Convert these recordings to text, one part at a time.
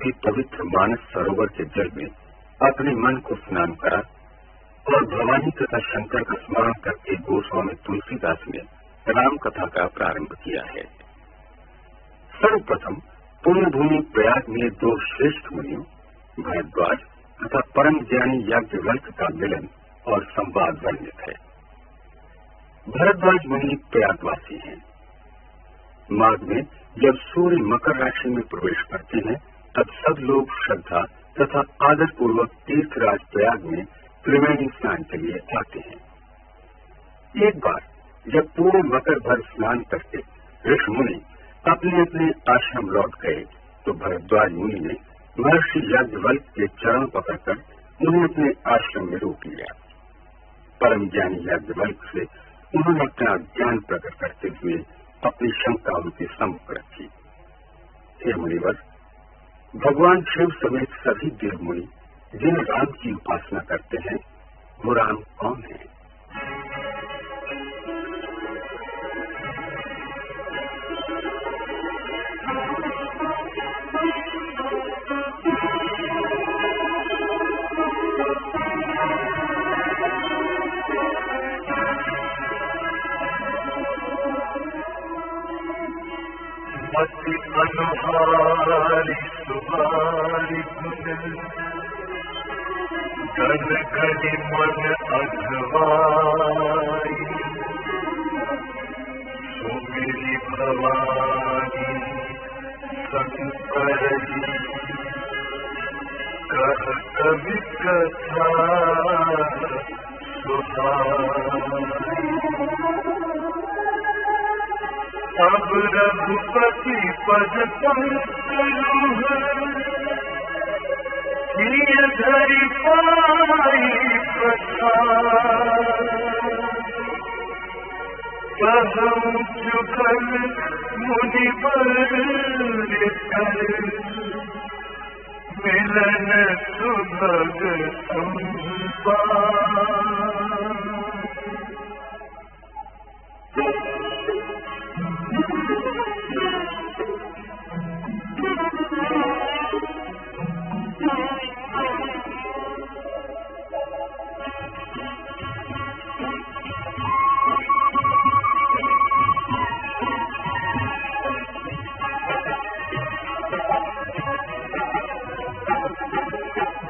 भी पवित्र मानस सरोवर के जल में अपने मन को स्नान करा और भवानी तथा शंकर का स्मरण करके गोस्वामी तुलसीदास ने राम कथा का प्रारंभ किया है। सर्वप्रथम पुण्य भूमि प्रयाग में दो श्रेष्ठ मुनियों भरद्वाज तथा परम ज्ञानी याज्ञवल्क्य का मिलन और संवाद वर्णित है। भरद्वाज मुनि प्रयागवासी हैं। माघ में जब सूर्य मकर राशि में प्रवेश करते हैं तब सब लोग श्रद्धा तथा आदर पूर्वक तीर्थराज प्रयाग में त्रिवेणी स्नान के लिए आते हैं। एक बार जब पूरे मकर भर स्नान करके ऋषि मुनि अपने अपने आश्रम लौट गए तो भरद्वाज मुनि ने महर्षि याज्ञवल्क्य के चरण पकड़कर उन्हें अपने आश्रम में रोक लिया। परम ज्ञानी याज्ञवल्क्य से उन्होंने अपना ज्ञान प्रकट करते हुए अपनी शंका उनके सम्मुख रखी। हे मुनिवर, भगवान शिव समेत सभी देव मुनि जिन राम की उपासना करते हैं वो राम कौन है? मति अनुहारी सुहारी गुण गण गणि मन अघवाई सुमिरि भवानी संकर कह कवि कथा सुहाई। अब रघुपति पद पंकज किय धरि पाई प्रसाद कहूँ जुगल मुनिवर मिलन सुभग संवाद।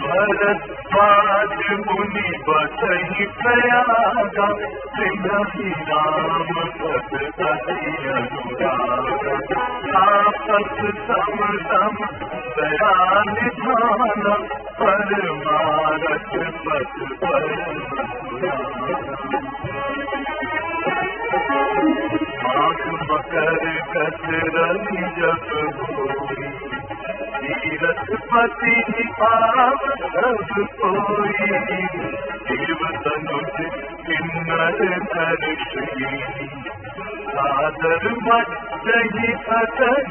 भरद्वाज मुनि बसहि प्रयागा सिंहि राम पद कहि अनुरागा। आपस समदम दया निधान परमारथ पथ माघ मकर कसरनि जप होई तीरथपति पाव सब कोई देव तनुज किन्नर नर श्री सादर मच्चहि सकल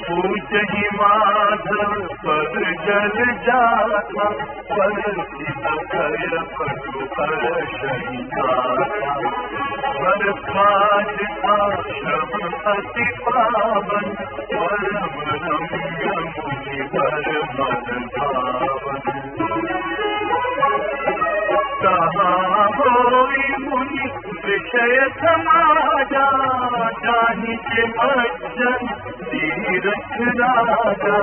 पूजहि माधव पद जल जाता परसि अभय पटु हर्षहि गाथा। भरद्वाज आश्रम अति पावन परम रम्य मुनिवर मन भावन। कहाँ होई मुनि विषय समाजा जाहि के मज्जन तीरथ राजा।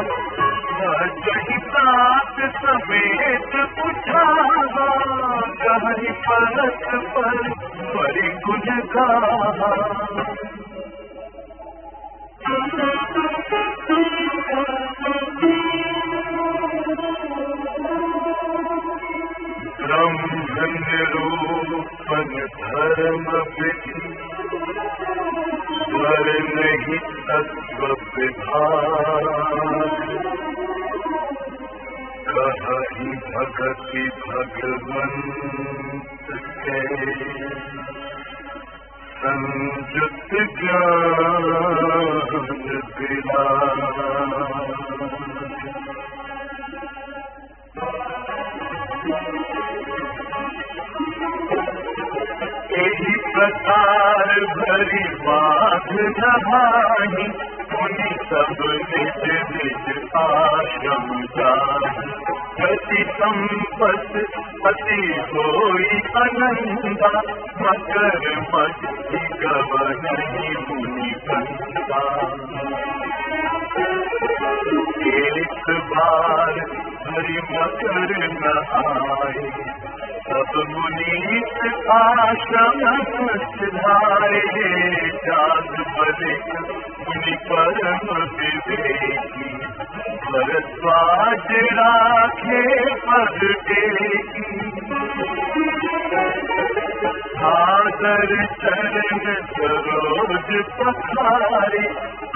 जहि प्रात समेत उठावा कहहि परत पर बड़ी गुण गाहा। ब्रह्म निरूपण धर्म विधि स्वर नहीं तत्व विभाग। कहि भगति भगवंत के संयुत ज्ञान विलास। ही प्रकार भरी बाध नहाई, मुनि सब निज निज आश्रम जाहि। प्रति संपत पति होई अनंता, मकर मछली गवनहि मुनि कंता। एक बार हरि मकर नहाए, सब मुनीत आश्रम सिधाए। जाग बलिक मुनि परम विवेकी, भरद्वाज राखे पद टेकी। सादर चरण सरोज पखारे,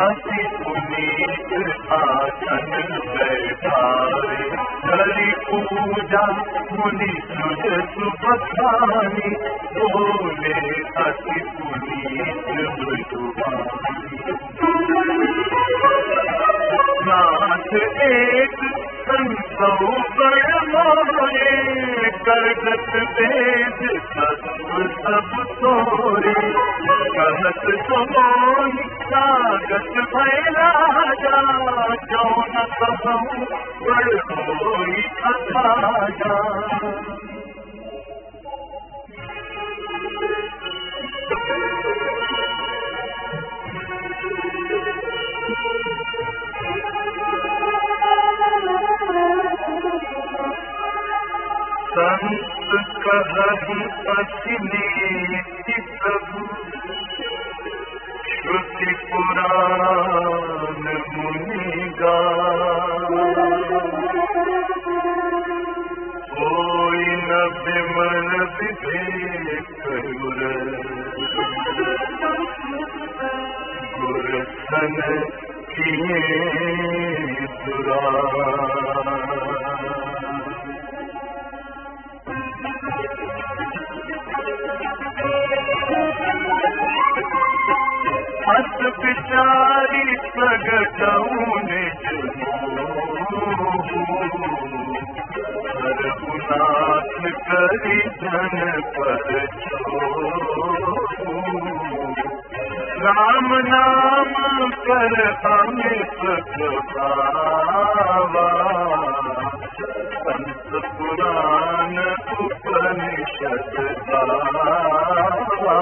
अति पुनीत आसन बैठारे। हरि पूजा मुनि सुजस बखानी, बोले अति पुनीत मृदुवानी। नाथ एक संतौ बड़ मोरे, करगत वेद तत्व सब तोरे। कहत सो मोहि कागत भय राजा, जो न कहूँ बड़ होई अखाजा। संत कहहि अति नीति प्रभु, श्रुति पुराण मुनि गाए। कोई न विमल विवेक गुर सन किए दुराए। हस विचारी प्रगटऊ निज रघुनाथ करि धन पर राम नाम कर अमित प्रभावा। संत पुराण उपनिषद गावा।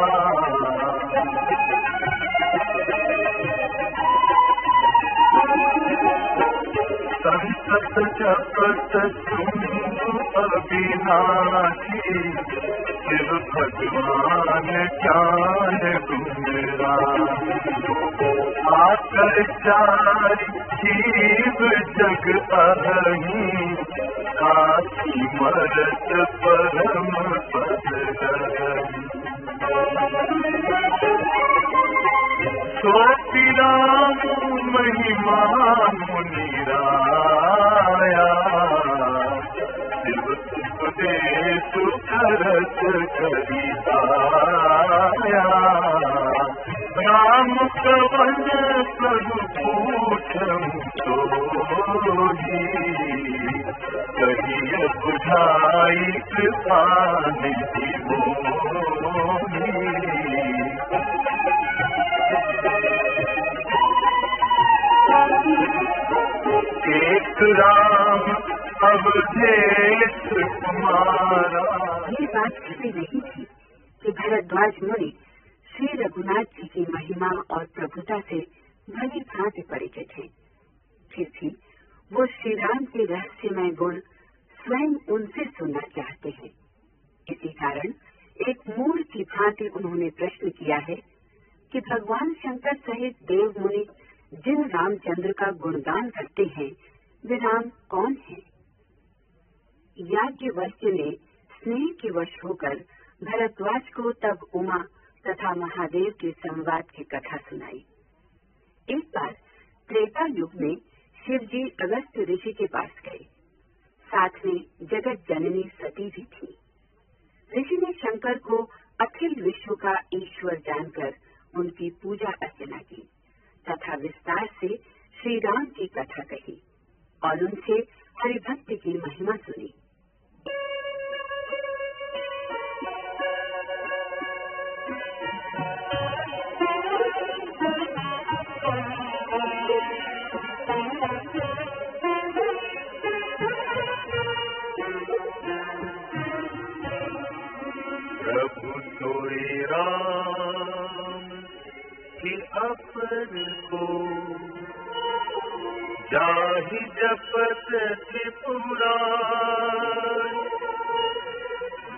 संत जपत सुनु अविनाशी, शिव भगवान ज्ञान गुणरा। आकर चारि जीव जग अहनि, साथी मरत परम पद रहनि। सोपि राम महिमा मुनि राया, शिव उपदेश करत करि आया। राम कवन प्रभु पूछहु सोई, कहिय बुझाई कृपा निधि मोहि। एक राम अवधेश कुमारा। ये बात छिपी नहीं थी कि भरद्वाज मुनि श्री रघुनाथ जी की महिमा और प्रभुता से भली भांति परिचित हैं। फिर भी वो श्री राम के रहस्यमय गुण स्वयं उनसे सुनना चाहते हैं। इसी कारण एक मूढ़ की भांति उन्होंने प्रश्न किया है कि भगवान शंकर सहित देव मुनि जिन रामचंद्र का गुणगान करते हैं, वे राम कौन हैं? याज्ञवल्क्य ने स्नेह के वश होकर भरद्वाज को तब उमा तथा महादेव के संवाद की कथा सुनाई। एक बार त्रेता युग में शिव जी अगस्त्य ऋषि के पास गए। साथ में जगत जननी सती भी थी। ऋषि ने शंकर को अखिल विश्व का ईश्वर जानकर उनकी पूजा अर्चना की तथा विस्तार से श्री राम की कथा कही और उनसे हरिभक्ति की महिमा सुनी। प्रभु सोई राम कि अपर को जाहि जपत त्रिपुरारि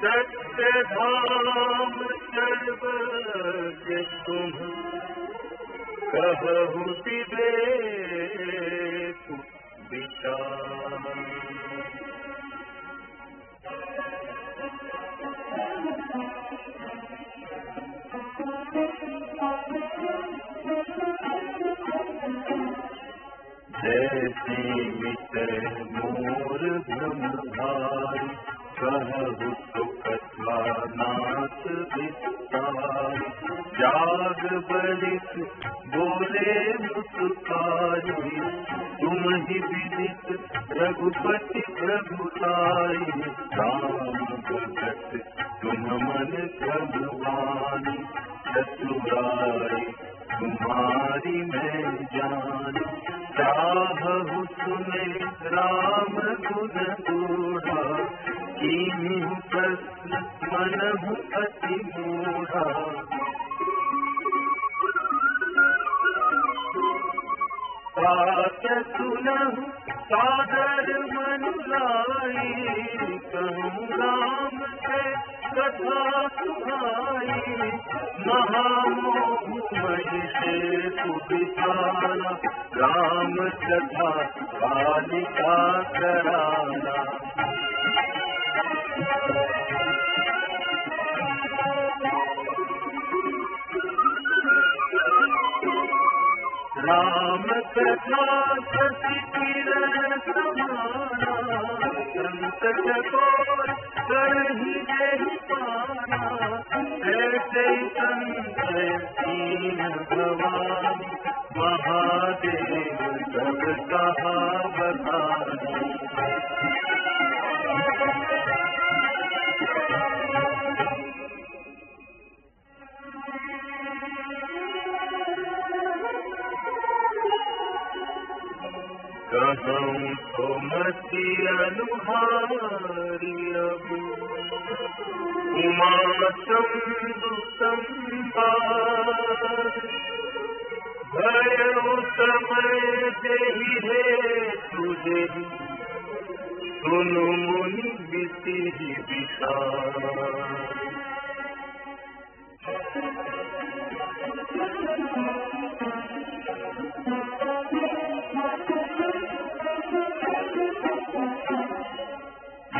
सत्य धाम सर्वज्ञ तुम कहु विवेक विचार। जैसी मिटे मोर ब्रह्मधारी कहु तो कथा नाथ विस्तारी जाग बलित बोले मुस्काई तुम ही विदित रघुपति प्रभुताई राम भगत तुम मन प्रभुवानी ससुराई तुम्हारी मैं जानी चाहु सुने राम गुण गूढ़ा कीन्हु प्रश्न मनहु अति मूढ़ा। बात सुनहु सादर मन लाई कहूँ राम से कथा सुनाई महामोह मई से सुविचारा राम कथा बालिका कराना। राम कथा शशि किरण समाना संकट कोर करहि देहि पाना ऐसे संशय दीन भवानी महादेव सब कहा बखानी। कहूँ तो मति अनुहारी अब उमा शंभु संवार भयो समय देहि है तुझे सुनु मुनि विति विचार।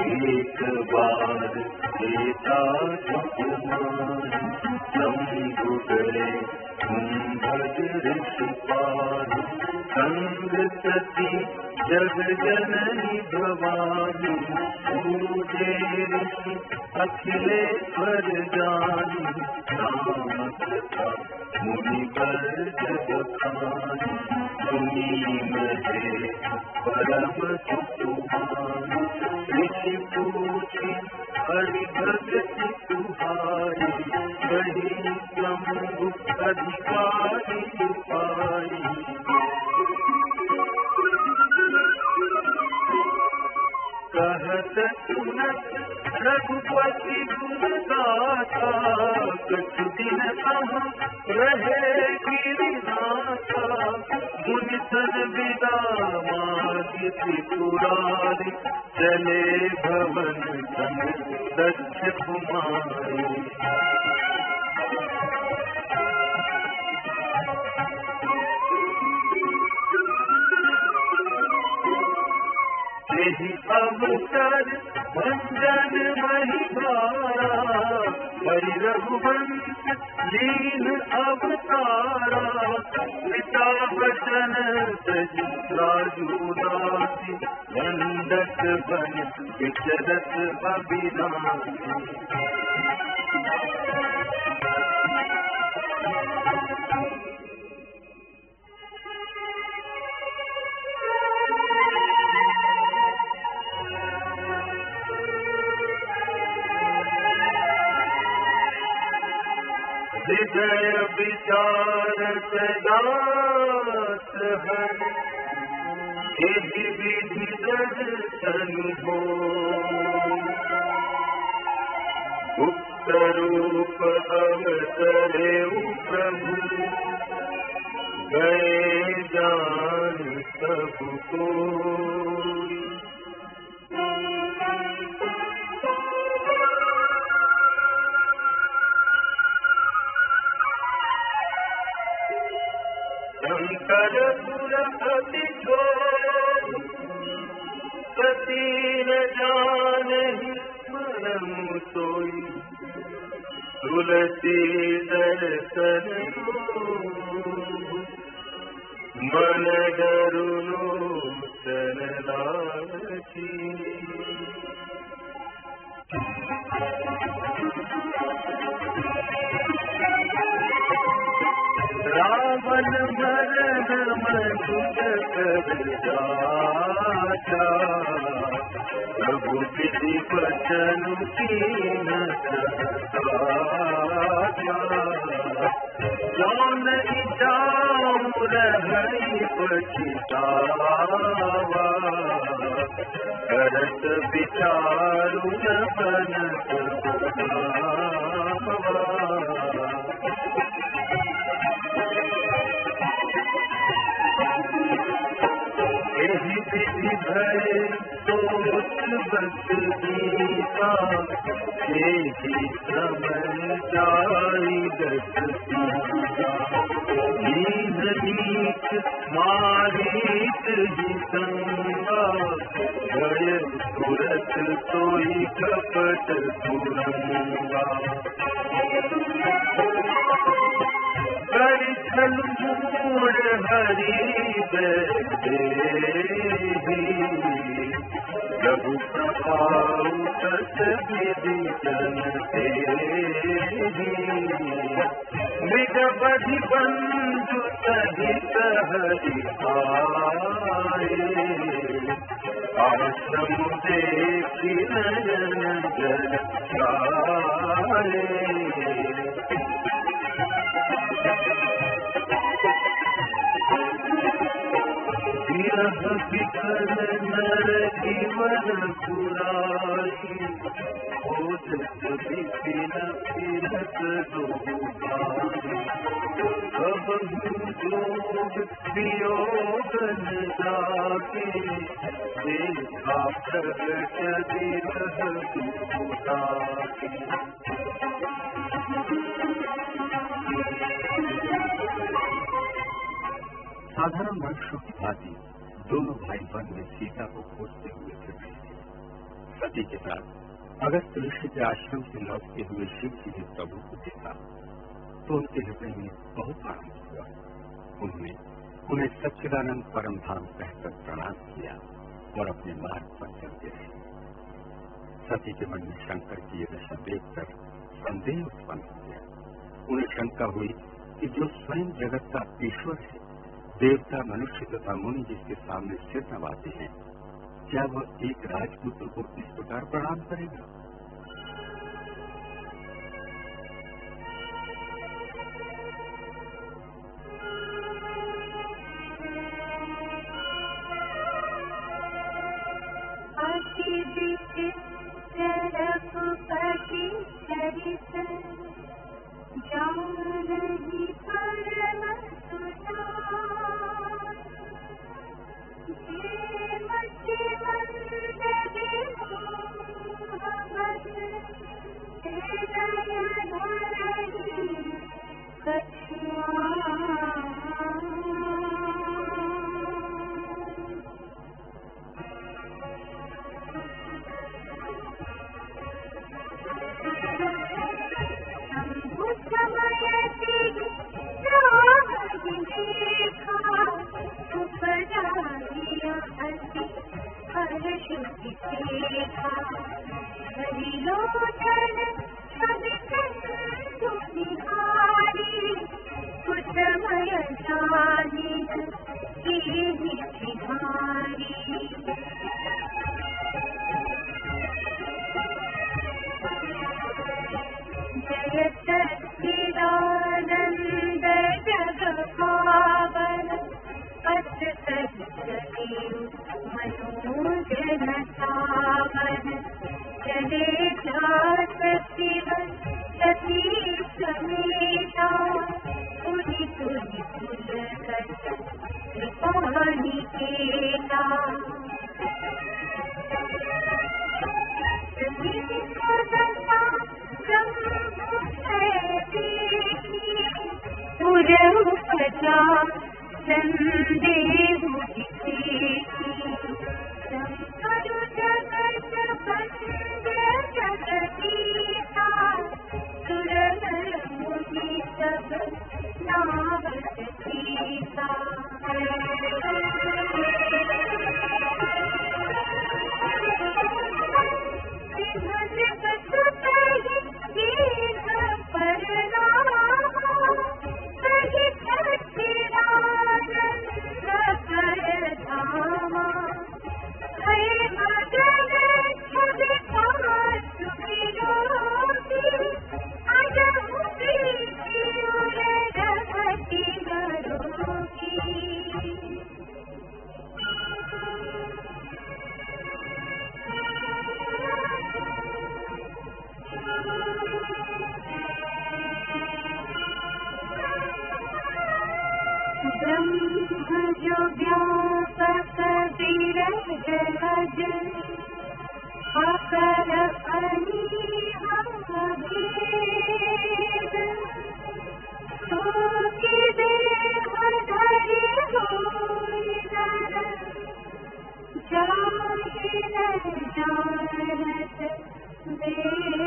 एक बार सीता शंभु गए कुंभज ऋषि पार संग सती जग जननी भवानी पूजे ऋषि अखिलेश्वर जानी राम कथा मुनि बर जग खानी सुनी महे परम सुकुमारी ऋषि पूछे हरि भगति तुम्हारी बड़ी शंभु अधिकारी पाई। कहत सुनत रघुपति गुण गाथा कछु दिन कहाँ रहे गिरिनाथा मुनि सन विदा मागी त्रिपुरारी चले भवन संग दक्ष कुमारी। यही अवसर भंजन महिमारा हरि रघुवंश लीन अवतारा पिता वचन सजी राजूदासी नंदक बन विचरत अविनाशी। हृदय विचार सदात है यही विधि दर्शन दर्शन हो गुप्त रूप अवतरे प्रभु गए जान सबको शंकर पुरपति को पति न जाने परम सोई तुलसी दर्शन मन डरुनो चरलाची रावण मरण मनुज कर जाता प्रभु विधि वचन की न जौन जाऊं रही पछतावा करत विचारु न बनत विधि भय सोच बस गीता श्रमण जाई दस नींद नीच मारीत ही संगा गय तुरत सोई कपट सुरंगा परिछल मूड हरि प्रभु प्रभाव सत विधि जन मृग बधि बंधु सहित हरि आश्रम देखि नयन जल विकर नर जीवन पुराई ओजस विपिन फिरत दोबारी अब जोग वियोगन जाके देखा प्रगट विरह दुखदाई साधारण मनुष्यों की भांति दोनों भाई वन में सीता को खोजते हुए फिर रहे थे। सती के साथ अगस्त ऋषि के आश्रम से लौटते हुए शिव जी ने प्रभु को देखा तो उनके हृदय में बहुत आनंद हुआ। उन्होंने उन्हें सच्चिदानंद परम धाम कहकर प्रणाम किया और अपने मार्ग पर चलते रहे। सती के मन में शंकर की ये दशा देखकर संदेह उत्पन्न हो गया। उन्हें शंका हुई कि जो स्वयं जगत का ईश्वर है, देवता मनुष्य तथा मुनि जिसके सामने सिर नवाते हैं, क्या वह एक राजपुत्र को इस प्रकार प्रणाम करेगा? मनोजन शिव सती समेता तुझी तुझी फुलकत कृपानी केला पुरपजा संदेहु शंकर जगत बंद जगदीता सुरनर मुनि सब नावत सीता जो व्यापक विरह जलज अकर अनिहं भेद तो कि देह धरि होई नर जाहि न जानत वेद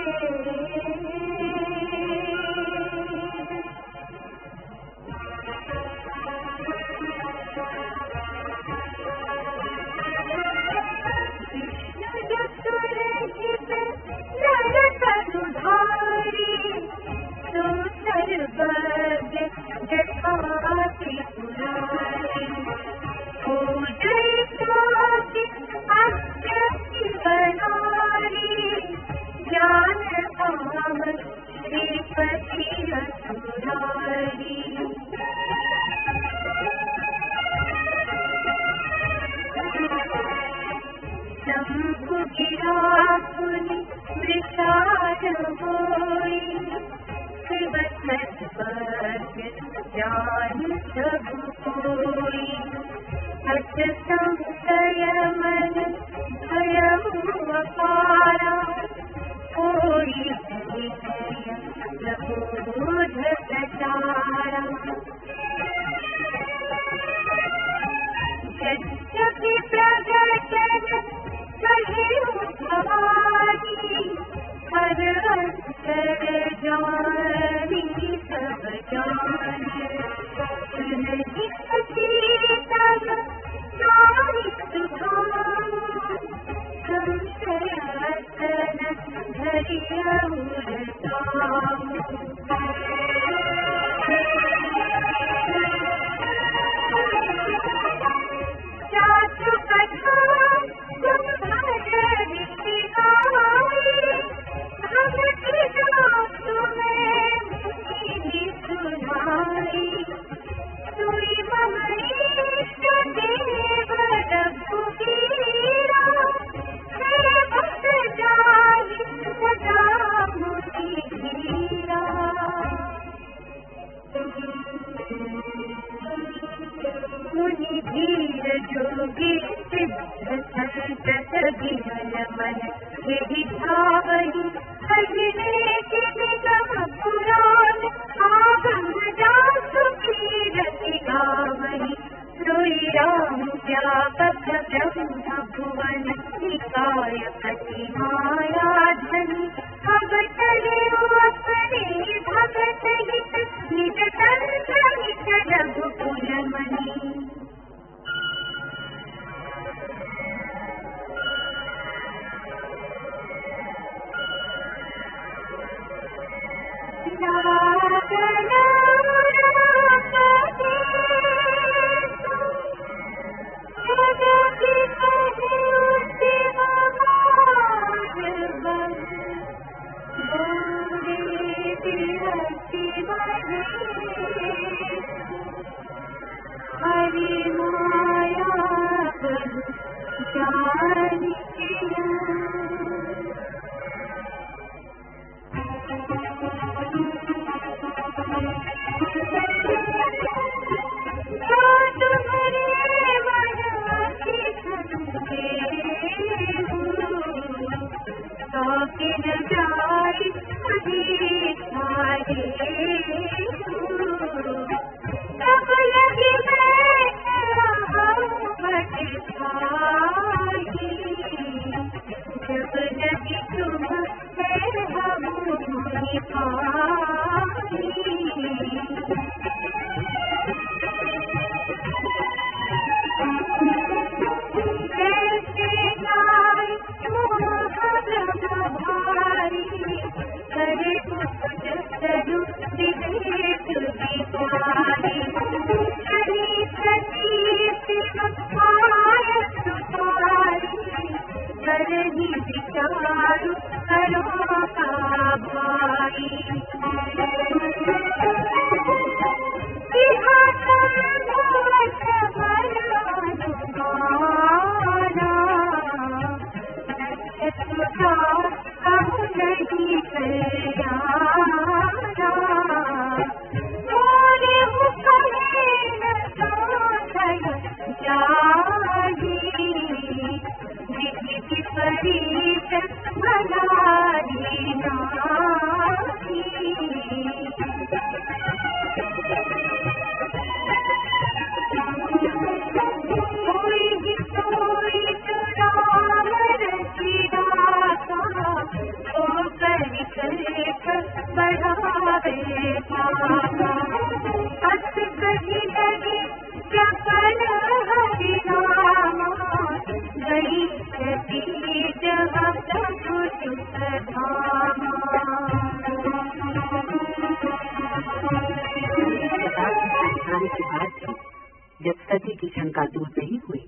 जब सती की शंका दूर नहीं हुई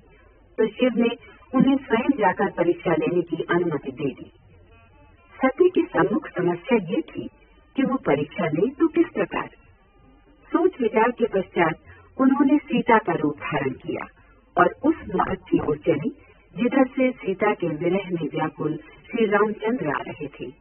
तो शिव ने उन्हें स्वयं जाकर परीक्षा लेने की अनुमति दे दी। सती की सम्मुख समस्या ये थी कि वो परीक्षा ले तो किस प्रकार। सोच विचार के पश्चात उन्होंने सीता का रूप धारण किया और उस मार्ग की ओर चली जिधर से सीता के विरह में व्याकुल श्री रामचंद्र आ रहे थे।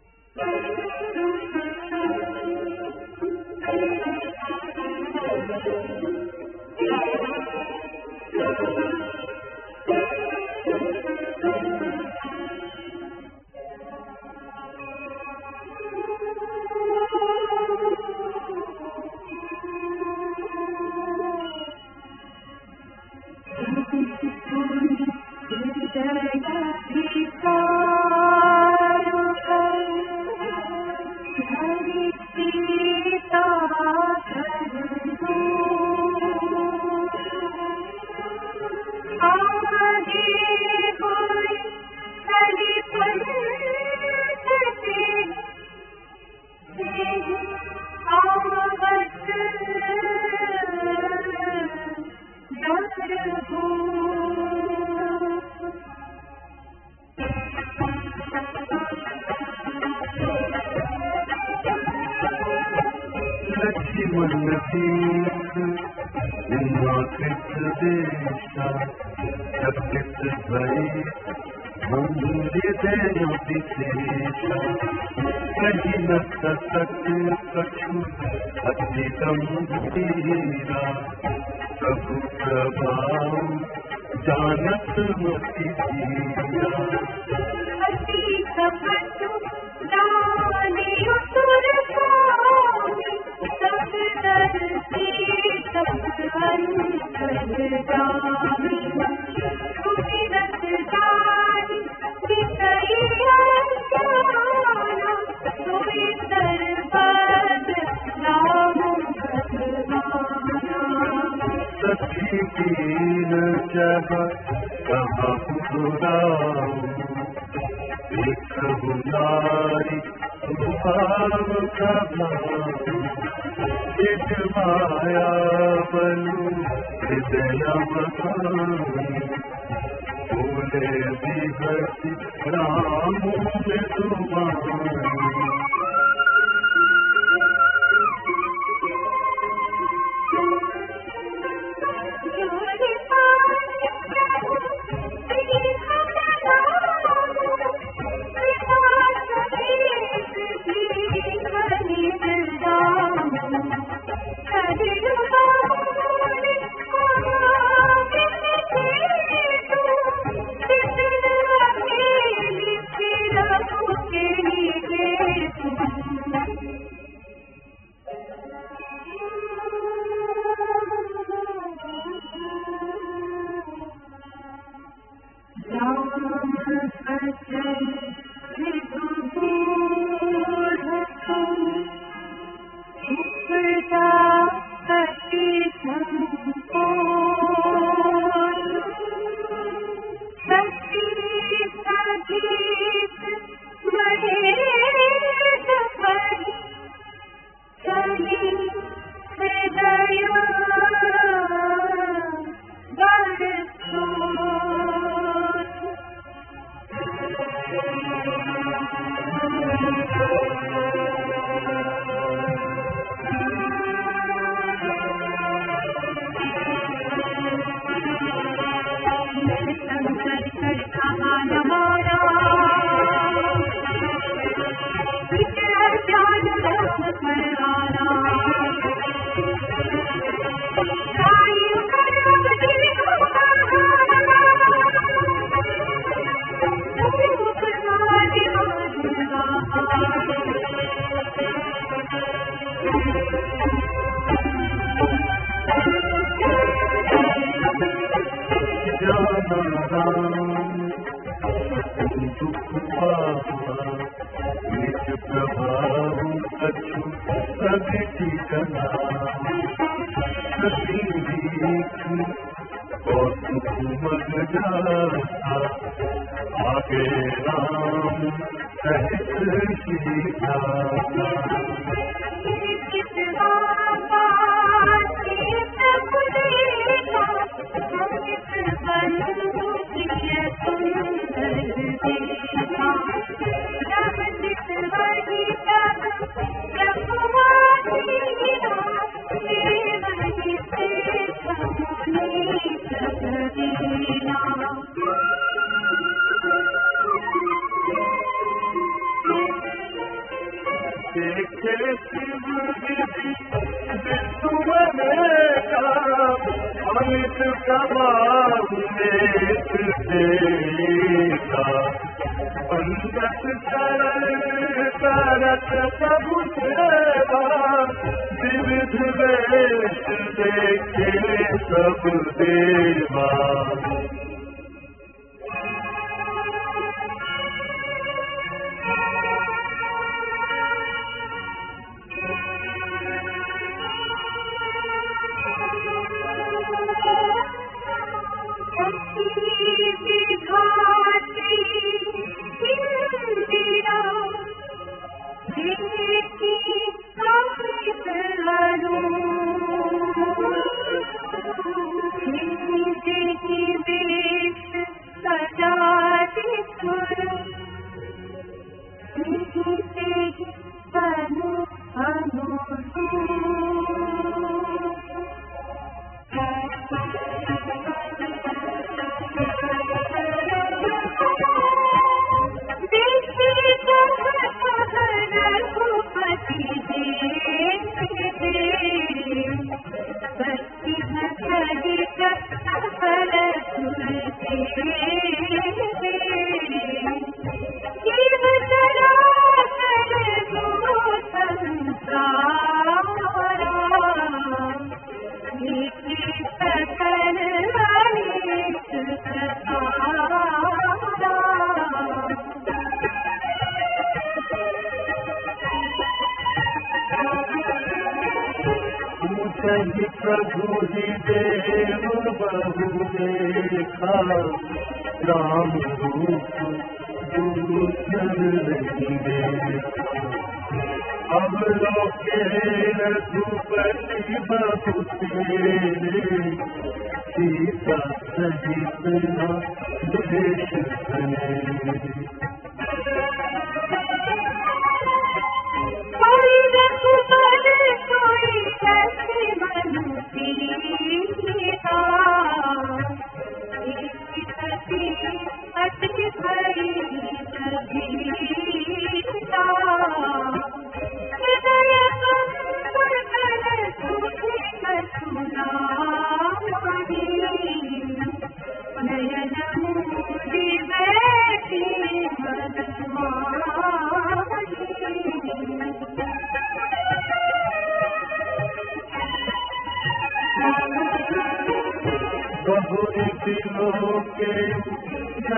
के आगे राम सहित सीता प्रभु सेवा विविध वेश देखे सब देवा प्रभु जी देव बहु देखा राम रूप दूसर नहीं देखा अब लोके रघुपति बहु तेरे सीता सहित न देश बने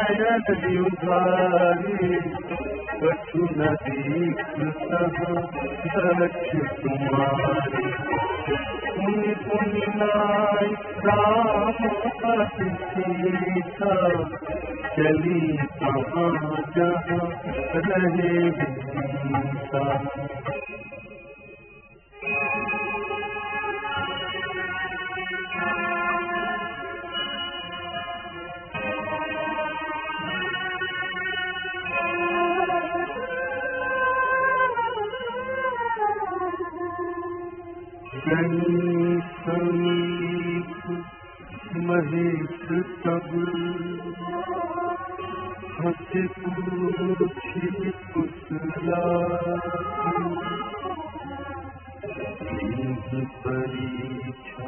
नयन उधारी कछु नदी दक्ष कुमारी पुनि पुनि नाय राम पति सीता चली कहाँ जहाँ रहे सीता समीप महेश तब हंसी पूछी कुशला परीक्षा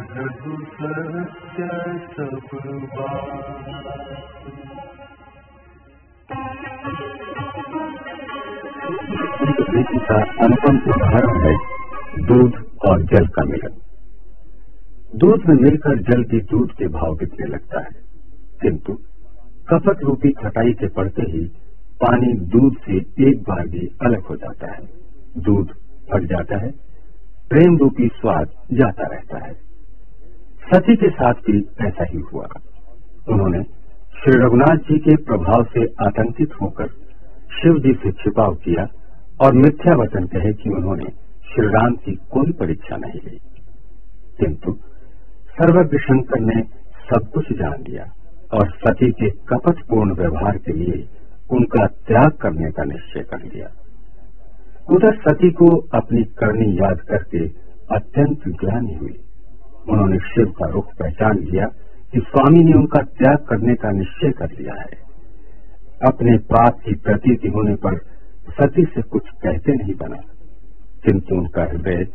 कहु सत्य सब रीति का अनुपम उदाहरण है दूध और जल का मिलन। दूध में मिलकर जल भी दूध के भाव बिकने लगता है, किंतु कपट रूपी खटाई के पड़ते ही पानी दूध से एक बार भी अलग हो जाता है, दूध फट जाता है, प्रेम रूपी स्वाद जाता रहता है। सती के साथ भी ऐसा ही हुआ। उन्होंने श्री रघुनाथ जी के प्रभाव से आतंकित होकर शिव जी से छिपाव किया और मिथ्या वचन कहे कि उन्होंने श्री राम की कोई परीक्षा नहीं ली, किंतु सर्वज्ञ शंकर ने सब कुछ जान लिया और सती के कपटपूर्ण व्यवहार के लिए उनका त्याग करने का निश्चय कर लिया। उधर सती को अपनी करनी याद करके अत्यंत ग्लानि हुई। उन्होंने शिव का रुख पहचान लिया कि स्वामी ने उनका त्याग करने का निश्चय कर लिया है। अपने पाप की प्रतीति होने पर सती से कुछ कहते नहीं बना, किंतु उनका हृदय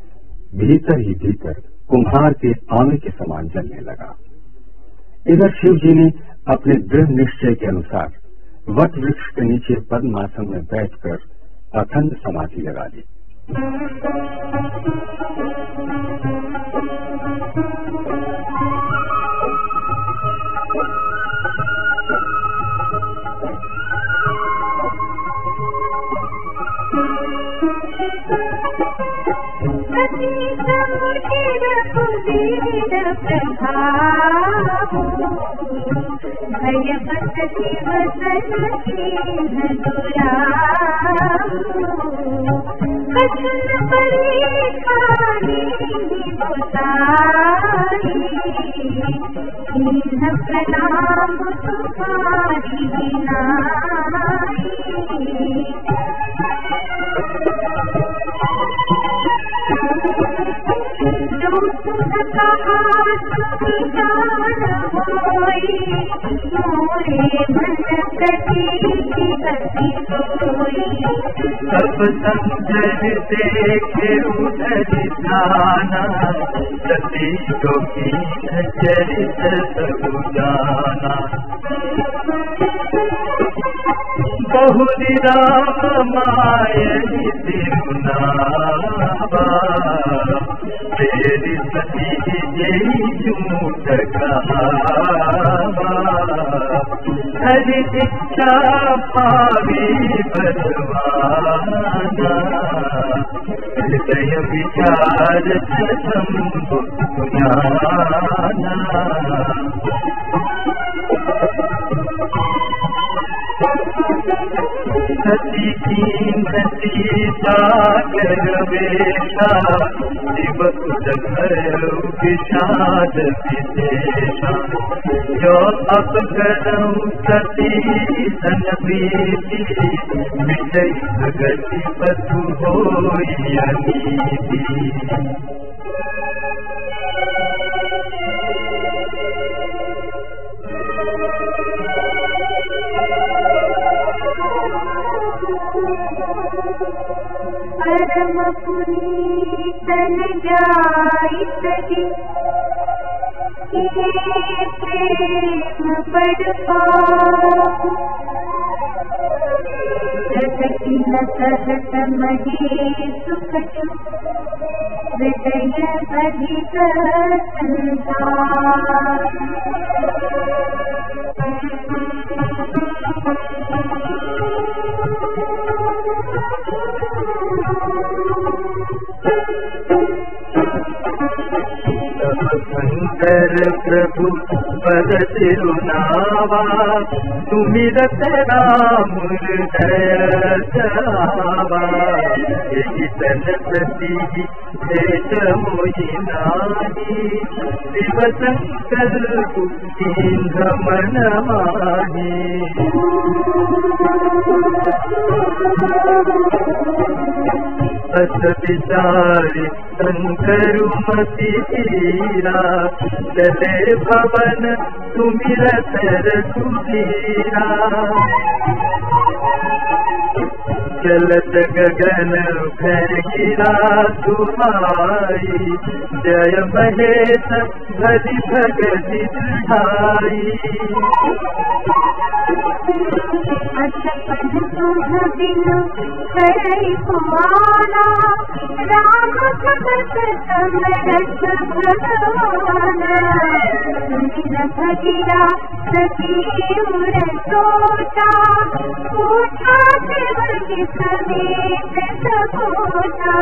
भीतर ही भीतर कुम्हार के आमे के समान जलने लगा। इधर शिव जी ने अपने दृढ़ निश्चय के अनुसार वट वृक्ष के नीचे पद्मासन में बैठकर अखंड समाधि लगा ली। सब समझ देखे उधर जाना, सती को चरित सब जाना। बहुरी राम मायनी तिरुनावा, तेरी सती यही झूठ कहावा। हरि दीक्षा पावी बलवाना, हृदय विचार शंभु ज्ञाना। सती की सागर वेशा, शिव घर विषाद विशेषा। जो अब करऊं सती सन प्रीति, विजय गति पशु होई अनीति। परम पुनीतन जाई सके, प्रेम बड़ पाप। जगति न सहत मही सुख जो, हृदय अधिक संसार। शंकर प्रभु पद तिरुनावा, सुमिरत राम हृदय चरावा। यही तन प्रति भेष मोहि नाहि, शिव शंकर कुंभ मन माहि। अस विचारि शंकरु मति धीरा, चले भवन सुमिरत रघुबीरा। चलत गगन गिरा तुम्हारी, जय महेश भरी भगति चढ़ाई। अचपन तुझ बिनु करई कुमारा, राम भगत समरथ भगवाना। सुमिर भगिरा सखी उर सोचा, पूछा देवकी समेत सपोता।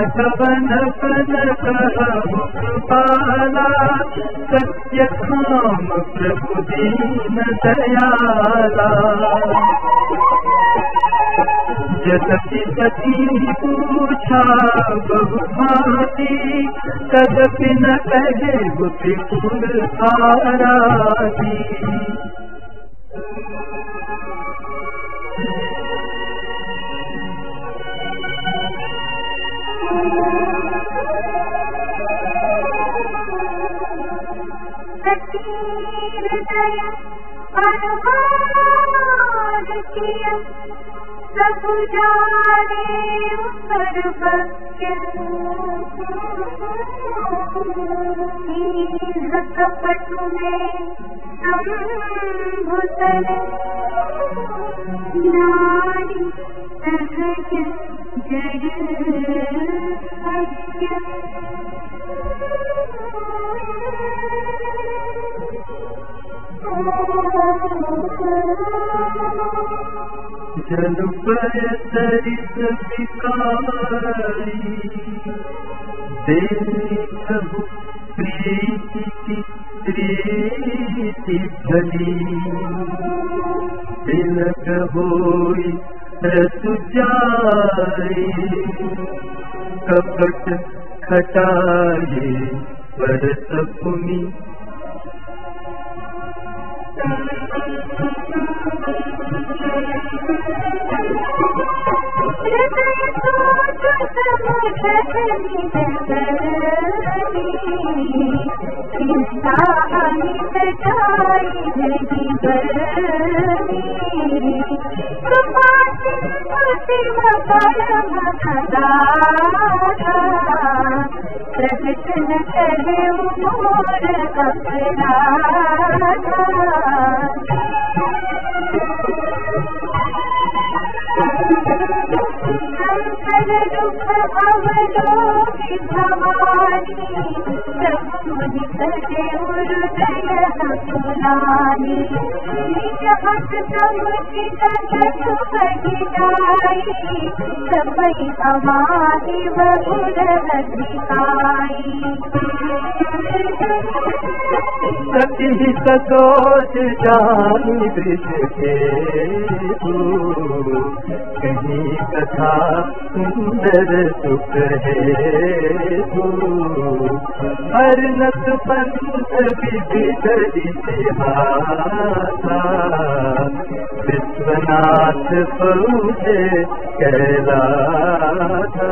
कवन पद कहु कृपाला, सत्य काम प्रभु दीन दयाला। जदपि सती पूछा बहु भांति, तदपि न कहे त्रिपुर आराधी। हृदय अनुवाद किया, प्रभु जाने पर भक्य। कपट में संभुतन, नारी सहज जड़ सत्य। जल पर सरित विकारी, देखहु प्रीति की प्रीति भली। तिलक होई रस जाई, कपट खटाए बरस भूमि। प्रकटन करे मोर अपना, संकर दुख अवलोकि भवानी। प्रभु मुनि करे हृदय सुनानी, निज हस समुचित कछु कहि जाई। सबई हमारी बहुर अधिकाई। सती सतोष जानी दृश के, कहीं कथा सुंदर सुख है। अर्नत पंथ विविध दिहासा, विश्वनाथ पहुँचे कैलासा।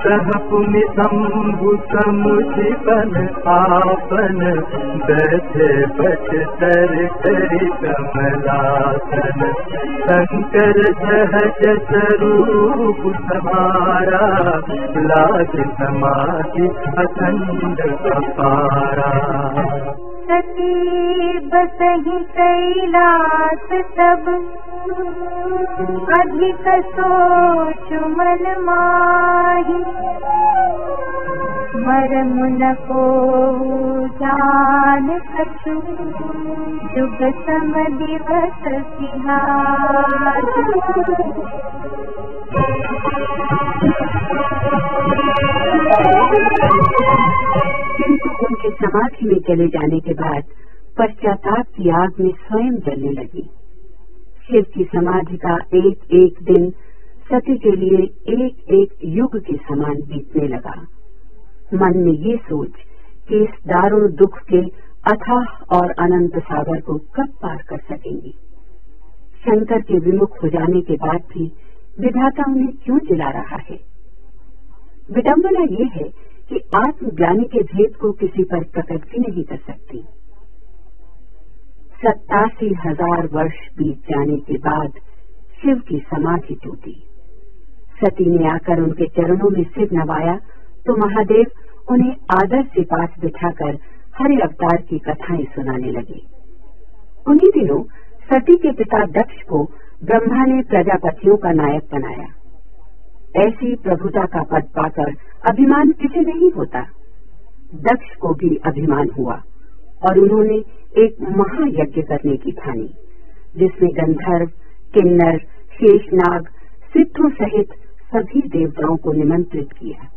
सह पुनि शंभु समुझिपन आपन, बैठे बच तर करि कमलासन। शंकर सहज स्वरूप समारा, लाज समाधि अखंड अपारा। सती बसहि कैलास तब, अधिक सोच मन माही। मरम न को जान कछु, जुग सम दिवस तिहार। किंतु उनके समाधि में चले जाने के बाद पश्चाताप की आग में स्वयं जलने लगी। शिव की समाधि का एक एक दिन सती के लिए एक एक युग के समान बीतने लगा। मन में ये सोच कि इस दारुण दुख के अथाह और अनंत सागर को कब पार कर सकेंगी। शंकर के विमुख हो जाने के बाद भी विधाता उन्हें क्यों जिला रहा है। विडंबना ये है कि आत्मज्ञानी के भेद को किसी पर प्रकट भी नहीं कर सकती। 87,000 वर्ष बीत जाने के बाद शिव की समाधि टूटी। सती ने आकर उनके चरणों में सिर नवाया तो महादेव उन्हें आदर से पास बिठाकर हरि अवतार की कथाएं सुनाने लगे। उन्हीं दिनों सती के पिता दक्ष को ब्रह्मा ने प्रजापतियों का नायक बनाया। ऐसी प्रभुता का पद पाकर अभिमान किसे नहीं होता। दक्ष को भी अभिमान हुआ और उन्होंने एक महायज्ञ करने की ठानी, जिसमें गंधर्व, किन्नर, शेषनाग, सिद्धों सहित सभी देवताओं को निमंत्रित किया।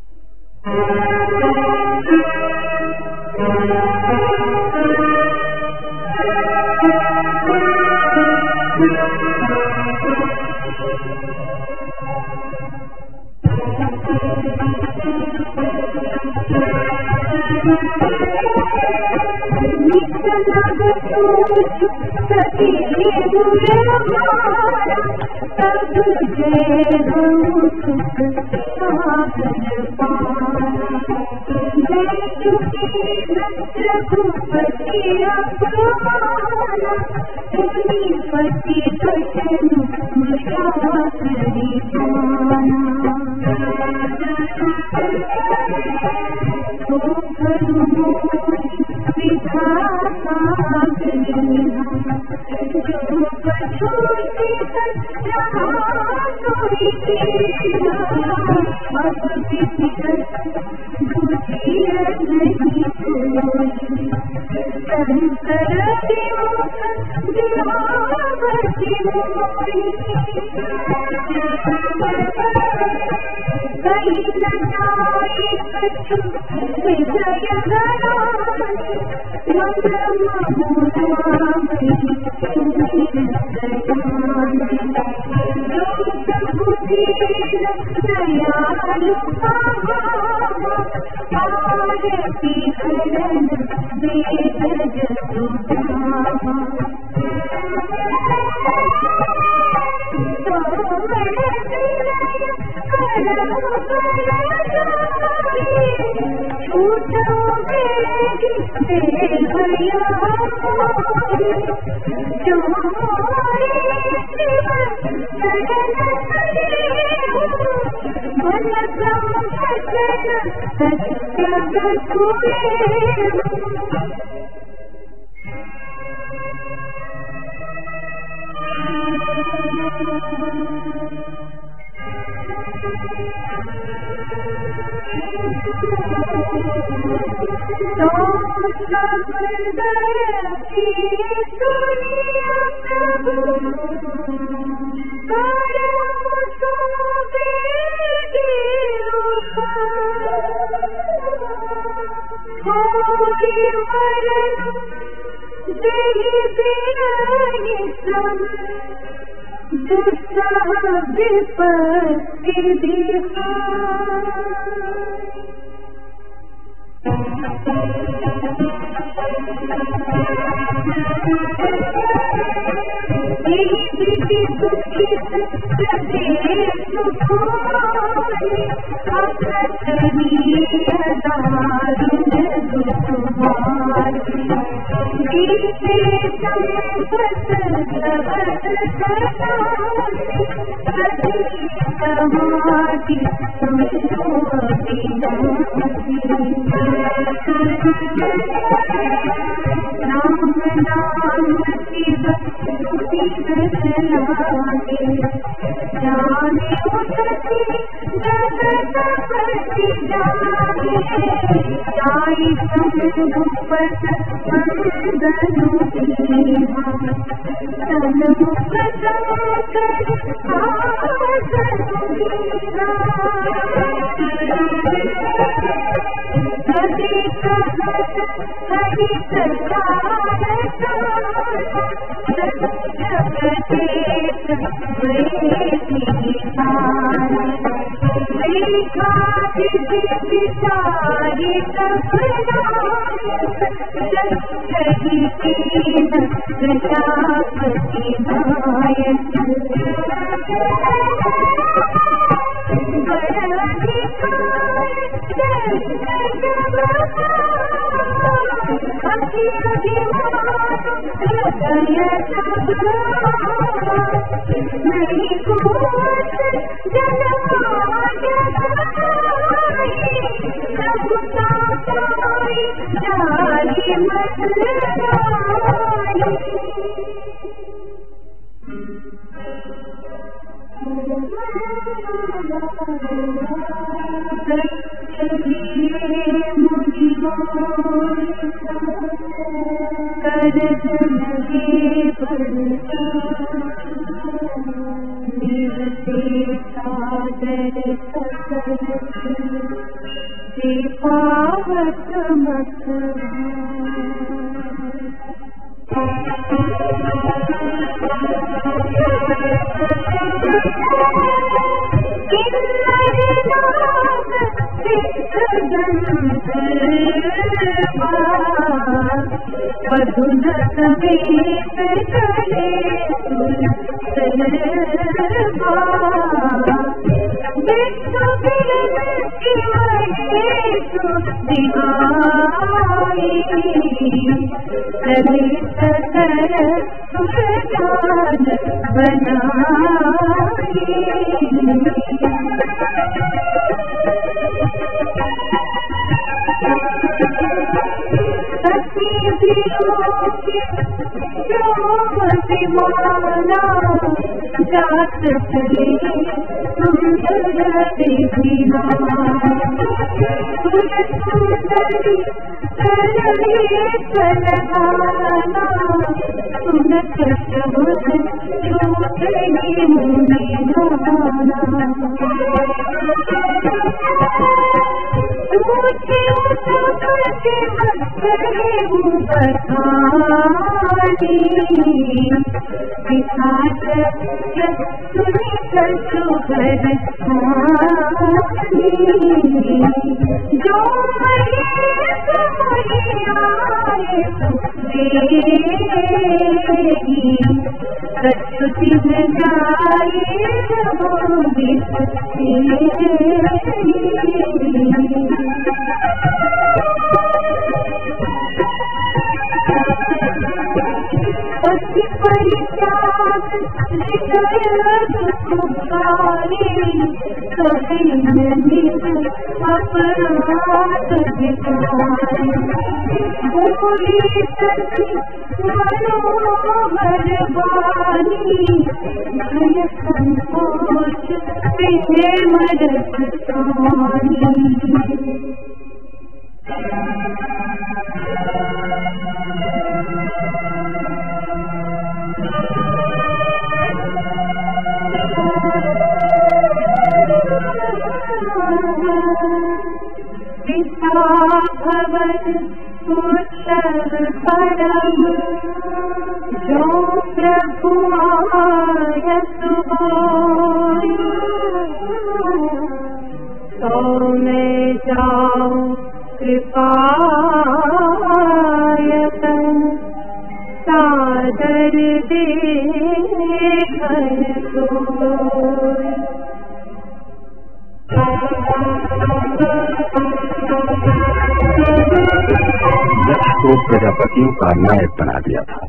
प्रजापतियों का नायक बना दिया था।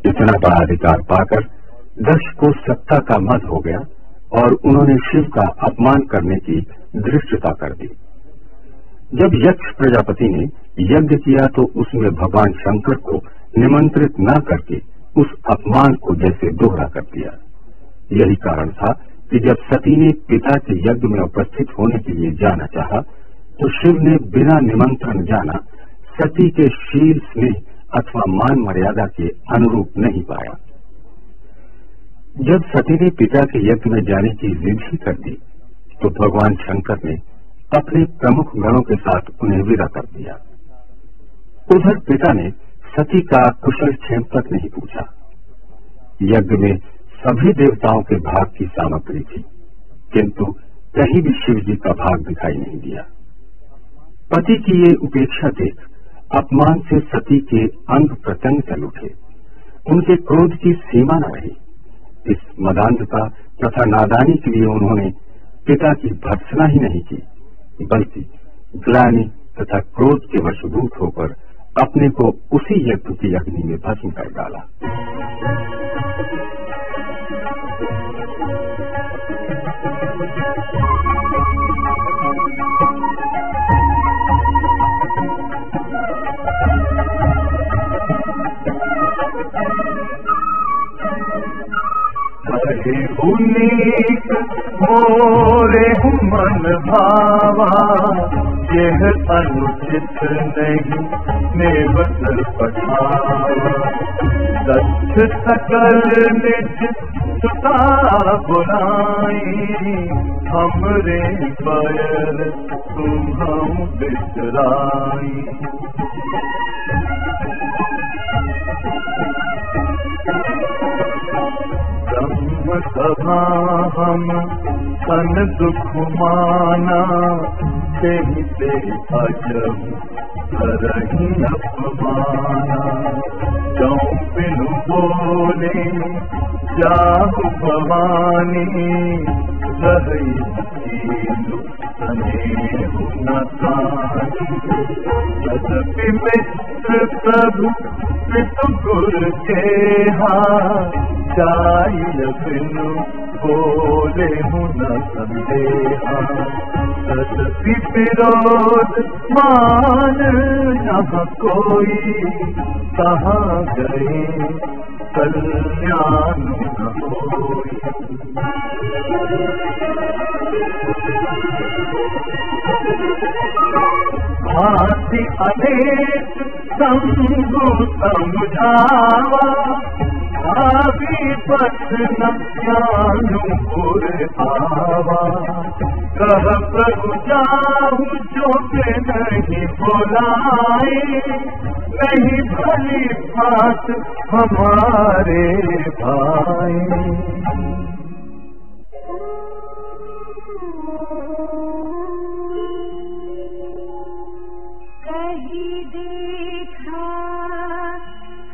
इतना बड़ा अधिकार पाकर दक्ष को सत्ता का मद हो गया और उन्होंने शिव का अपमान करने की धृष्टता कर दी। जब यक्ष प्रजापति ने यज्ञ किया तो उसमें भगवान शंकर को निमंत्रित न करके उस अपमान को जैसे दोहरा कर दिया। यही कारण था कि जब सती ने पिता के यज्ञ में उपस्थित होने के लिए जाना चाहा तो शिव ने बिना निमंत्रण जाना सती के शील स्नेह अथवा मान मर्यादा के अनुरूप नहीं पाया। जब सती ने पिता के यज्ञ में जाने की जिद ही कर दी तो भगवान शंकर ने अपने प्रमुख गणों के साथ उन्हें विदा कर दिया। उधर पिता ने सती का कुशल क्षेम तक नहीं पूछा। यज्ञ में सभी देवताओं के भाग की सामग्री थी, किंतु कहीं भी शिव जी का भाग दिखाई नहीं दिया। पति की ये उपेक्षा देख अपमान से सती के अंग प्रत्यंग चल उठे। उनके क्रोध की सीमा न रही। इस मदान्धता तथा नादानी के लिए उन्होंने पिता की भर्त्सना ही नहीं की, बल्कि ग्लानि तथा क्रोध के वशभूत होकर अपने को उसी यज्ञ की अग्नि में भस्म कर डाला। उन्नीत मोरे मन भावा, यह अनुचित नहीं नेवत पठावा। दक्ष सकल निज सुता बुलाई, हमरे पैर तुम्हं बिसराई। सभा हम सन दुख माना, तेहि ते अजब करहि अपमाना। जौ बिनु बोले जाहु भवानी, रही कीनु स्नेहु न तानी। यद्यपि मित्र प्रभु पितु गुर केहा, जाय बिनु बोले हूँ न संदेहा। तदपि विरोध मान न कोई, कहाँ गए कल्याण न होई। भांति अनेक संगु समझावा, भावी पथ न जानु पुर आवा। कह प्रभु जाहु जो के नहीं बुलाए, नहीं भली बात हमारे भाई। कहीं देखा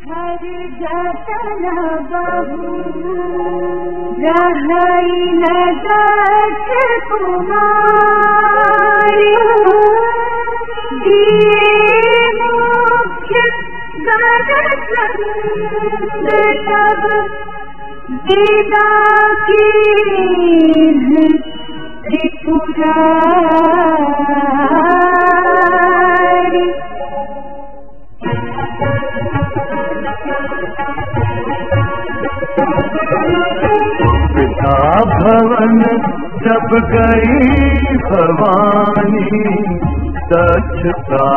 हर जतन बहु, रही न दक्ष कुमारी। दिए मुख्य गद चंद तब, विदा कीन्ह त्रिपुरारी। पिता भवन जब गई भवानी, दक्षता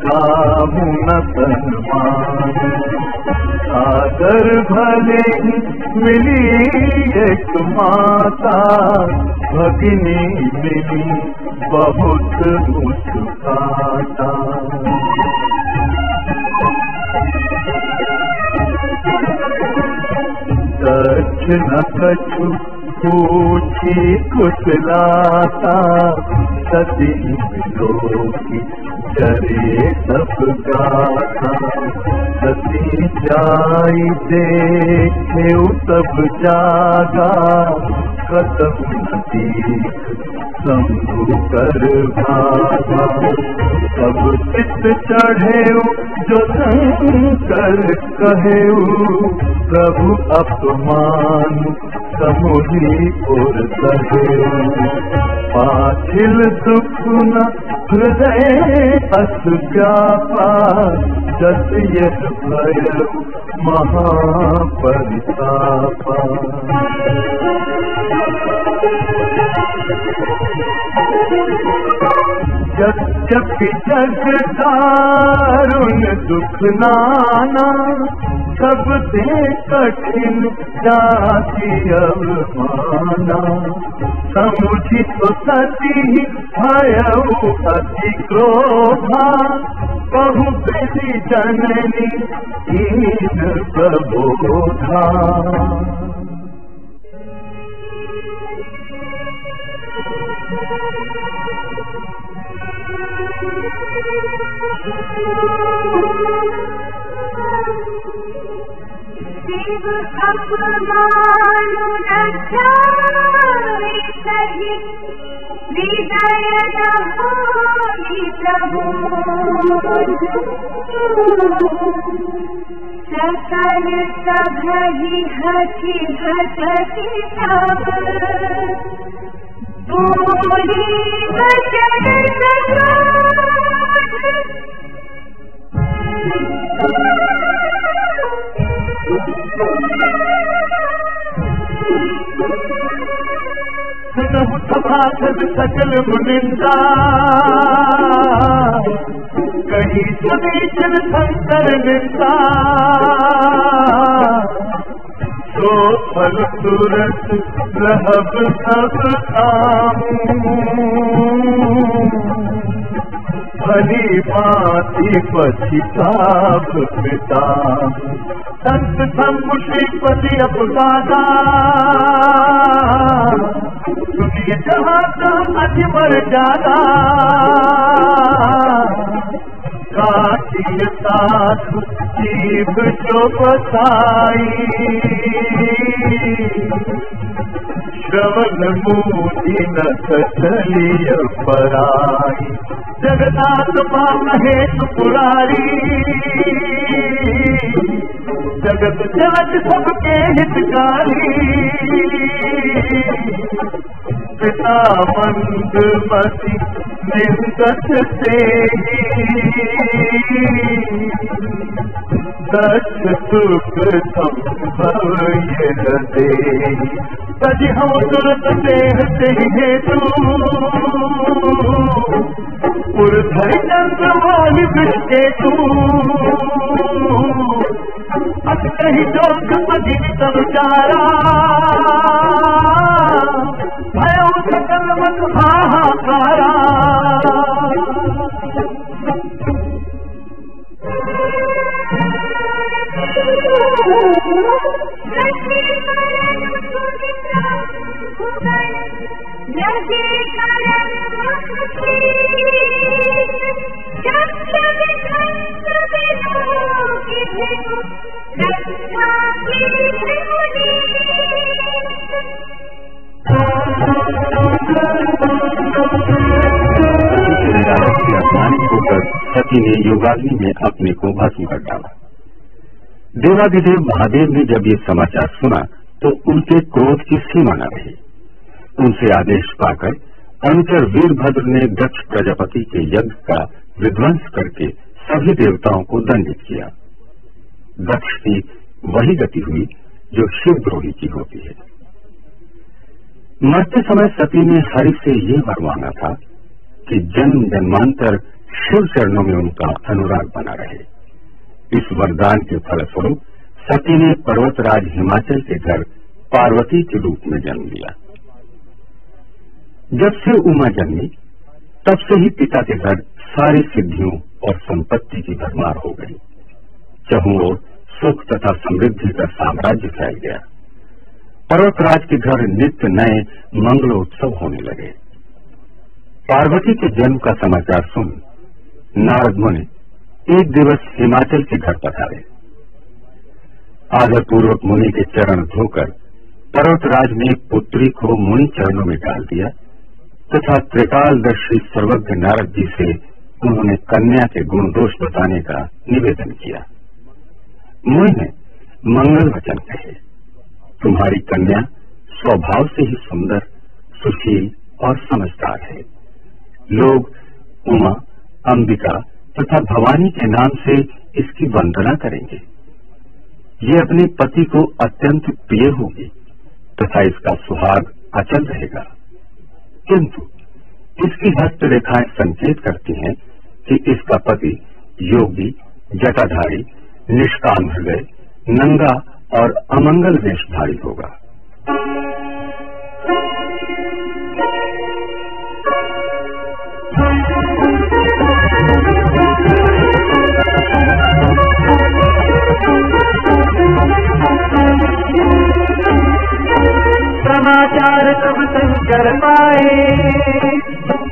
काहू न सन्मानी। आदर भले मिली एक माता, भगिनी मिली बहुत मुस्काता। दक्ष न कछु पूछी कुशलाता, सती विलोकी चरे सब गाथा। सती जाई देखे तब जागा, कतम न दीख शंभु कर भागा। तब चित चढ़ेऊ जो शंकर कहेऊ, प्रभु अपमान समुझी और सहेऊ। पाछिल दुख न हृदय अस व्यापा, जस यह भयऊ महापरितापा। यद्यपि जग दारुण दुख नाना, सब दे कठिन जाति अवमाना। समुझी तो सती भयऊ अति क्रोधा, बहु बेटी जननी दीन प्रबोधा। शिव अपमानु रक्षामि सहित, हृदय न होई सकल सभहि हठि हठति सब बोली वचन सुनहु सभासद सकल मुनिंदा कही सुनीचन शंकर निंदा सो फल तुरंत रहब सब कामू भली भांति पछिताप पिता संत शंभु श्रीपति अपसादा सुनिए जहाँ अजमर जादा काटिय साधु जीव जो बसाई श्रवण मूर्ति न चलिय पराई जगन्नाथ महेश पुरारी जगत जगत सबके हितकारी पिता मंदमति निर्गत से दक्ष सुख संभव दे तजी हम तुरंत देह से हेतु पुरधर चंद्रवाली विष्णु अत कही जोग अग्नि संचारा भयो सकल मन हाहाकारा सती ने योगाग्नि में अपने को भस्म कर डाला। देवाधिदेव महादेव ने जब ये समाचार सुना तो उनके क्रोध की सीमा न रही। उनसे आदेश पाकर अनुचर वीरभद्र ने दक्ष प्रजापति के यज्ञ का विध्वंस करके सभी देवताओं को दंडित किया। दक्ष की वही गति हुई जो शिवद्रोही की होती है। मरते समय सती ने हरि से ये वर मांगा था कि जन्म जन्मांतर शिव चरणों में उनका अनुराग बना रहे। इस वरदान के फलस्वरूप सती ने पर्वतराज हिमाचल के घर पार्वती के रूप में जन्म लिया। जब से उमा जन्मी तब से ही पिता के घर सारी सिद्धियों और संपत्ति की भरमार हो गई। चहुं ओर सुख तथा समृद्धि का साम्राज्य फैल गया। पर्वतराज के घर नित्य नए मंगलोत्सव होने लगे। पार्वती के जन्म का समाचार सुन नारद मुनि एक दिवस हिमाचल के घर पधारे। आदरपूर्वक मुनि के चरण धोकर पर्वतराज ने पुत्री को मुनि चरणों में डाल दिया तथा त्रिकालदर्शी सर्वज्ञ नारद जी से उन्होंने कन्या के गुण दोष बताने का निवेदन किया। मुनि ने मंगल वचन कहे, तुम्हारी कन्या स्वभाव से ही सुंदर, सुशील और समझदार है। लोग उमा, अंबिका तथा भवानी के नाम से इसकी वंदना करेंगे। ये अपने पति को अत्यंत प्रिय होगी तथा इसका सुहाग अचल रहेगा। किंतु इसकी हस्तरेखाएं संकेत करती हैं कि इसका पति योगी, जटाधारी, निष्काम हृदय, नंगा और अमंगल वेशधारी होगा। समाचार तब शंकर पाए,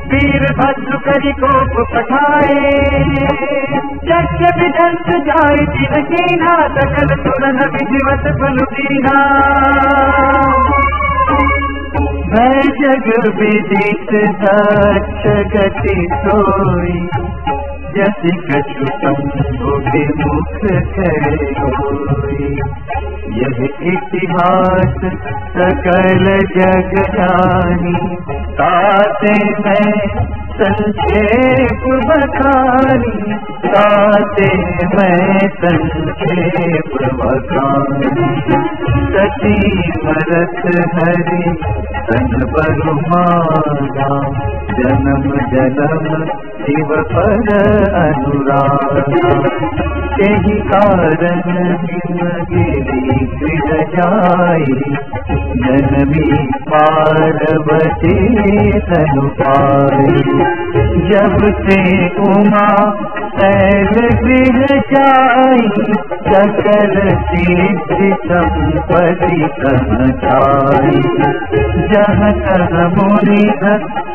वीरभद्र करी कोप पठाए। यज्ञ विदंत जाय दिनहीना, सकल तुरन विधिवत फल दीना। है जग विदित दक्ष गति सोई, जति कछु संभो विमुख होई। यह इतिहास सकल जग जानी, ताते मैं संक्षेप बखानी, ताते मैं संक्षेप बखानी। सती मरत हरि सन बरुमाना, जन्म जन्म शिव पर अनुरागा। यही कारण हिमगिरी कृत जाई, जनमी पार्वती तनु पाई। जब से उमा शैल गृह जाई, सकल सिद्धि संपत्ति सहजाई। जहाँ तहाँ मुनि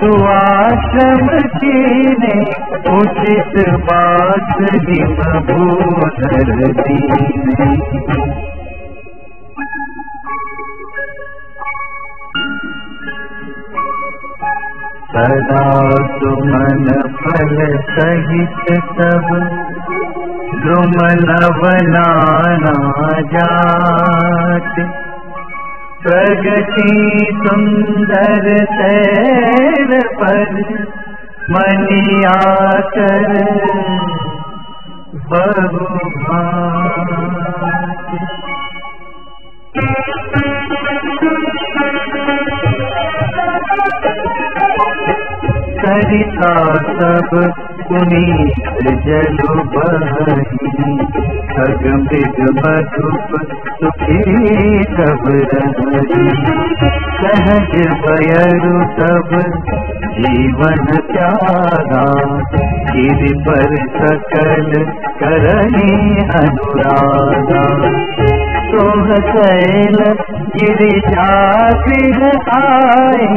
सुआश्रम कीने, उचित बात हिम भूधर दीने। सदा सुमन फल सहित सब, द्रुमन बनाना जात। प्रगति सुंदर सैर पर, मनिया कर बहुभात। सरिता सब पुनीत जलु बही, खग मृग मधुप सुखी सब रही। सहज बयरु सब जीवन त्यागा, गिरि पर सकल करनी अनुरागा। सोह शैल गिरिजा गृह आए,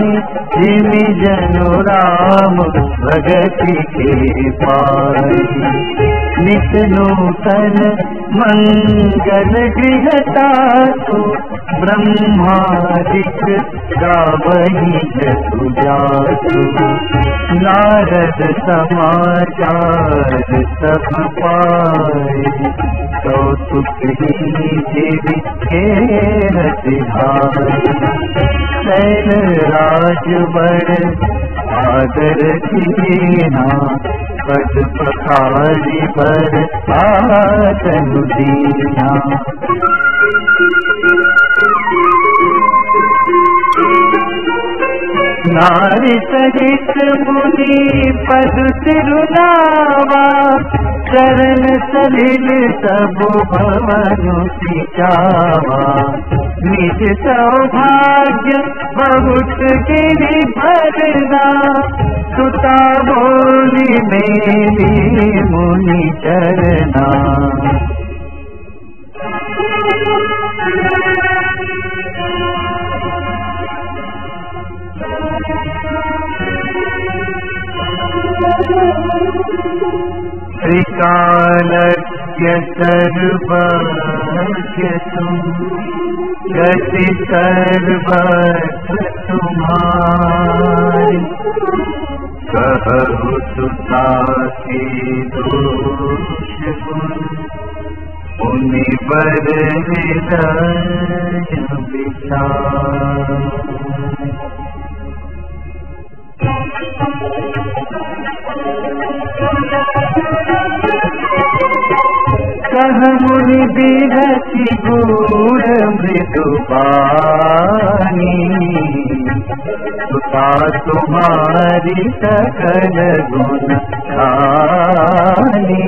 जिमि जनु राम भगति के पाए। नित नूतन मंगल गृह तासु, ब्रह्मादिक गावहि जसु जासु। नारद समाचार सब पाए, कौतुक ही देवी के रतिहार। शैल राज बड़ आदर कीना, पद पखारी पर आसन दीना। नारी सहित मुनि पद सिरुनावा, चरण सलिल सब भवनु सिचावा। निज सौभाग्य बहुत गिरि भरना, सुता बोली मेरी मुनि चरना। त्रिकालज्ञ सर्वज्ञ तुम, गति सर्वत्र तुम्हारी। कहु सुता के दोष गुण, मुनि बर हृदय विचार। कह मुनि बिरति गूढ़ मृदु पानी, सुता तुम्हारी सकल गुण खानी।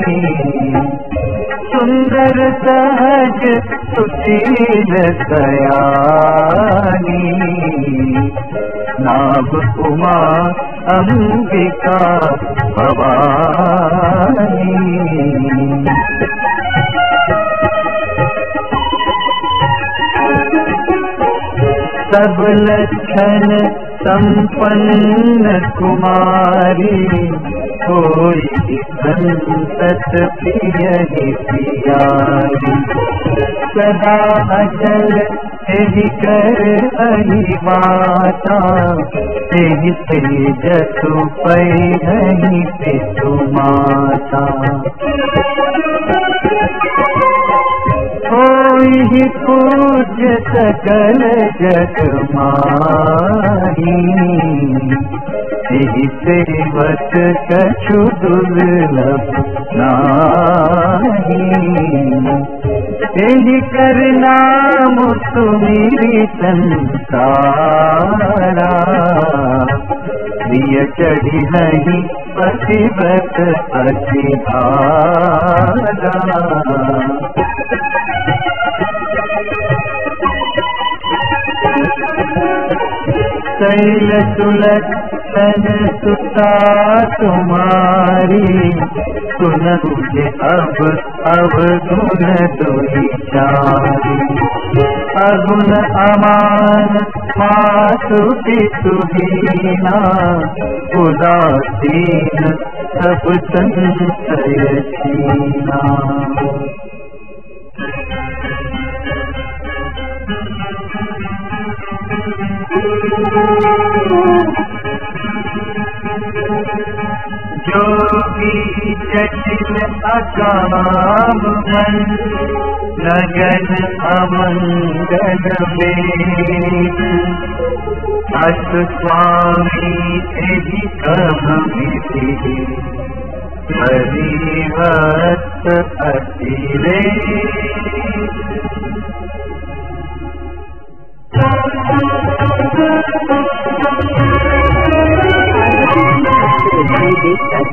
सुंदर सहज सुशील सयानी, नाभ उमा अंबिका भवानी। सब लक्षण संपन्न कुमारी, कोई संतत प्रिय प्यारी। सदा अचल तेहि कर अहि माता, तेहि तेजसु पैरहि पितु माता। होहि पूज्य सकल जग माही, तेहि सेवक कछु दुर्लभ नाही। तेहि कर नाम सुमिरि संसारा, प्रिय चढ़िहहि पतिव्रत पतिभारा। शैल सुलक्षण सुता तुम्हारी, सुनहु जे अब गुण दुई चारी। अगुण अमान मातु पितु हीना, उदासीन सब संशय छीना। जोगी जटिल अकाम मन, लगन अमंगल वेद। अस स्वामी तेहि कममिति, हरिवत अतिरेक। देखकर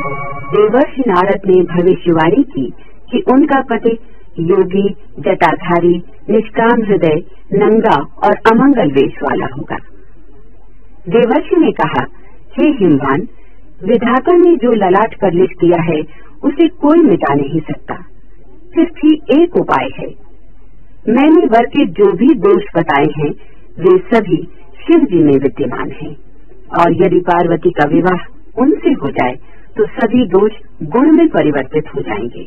देवर्षि नारद ने भविष्यवाणी की कि उनका पति योगी, जटाधारी, निष्काम हृदय, नंगा और अमंगल वेश वाला होगा। देवर्षि ने कहा, हे हिमवान, विधाता ने जो ललाट पर लिख दिया है उसे कोई मिटा नहीं सकता। फिर भी एक उपाय है। मैंने वर के जो भी दोष बताए हैं वे सभी शिव जी में विद्यमान हैं, और यदि पार्वती का विवाह उनसे हो जाए तो सभी दोष गुण में परिवर्तित हो जाएंगे।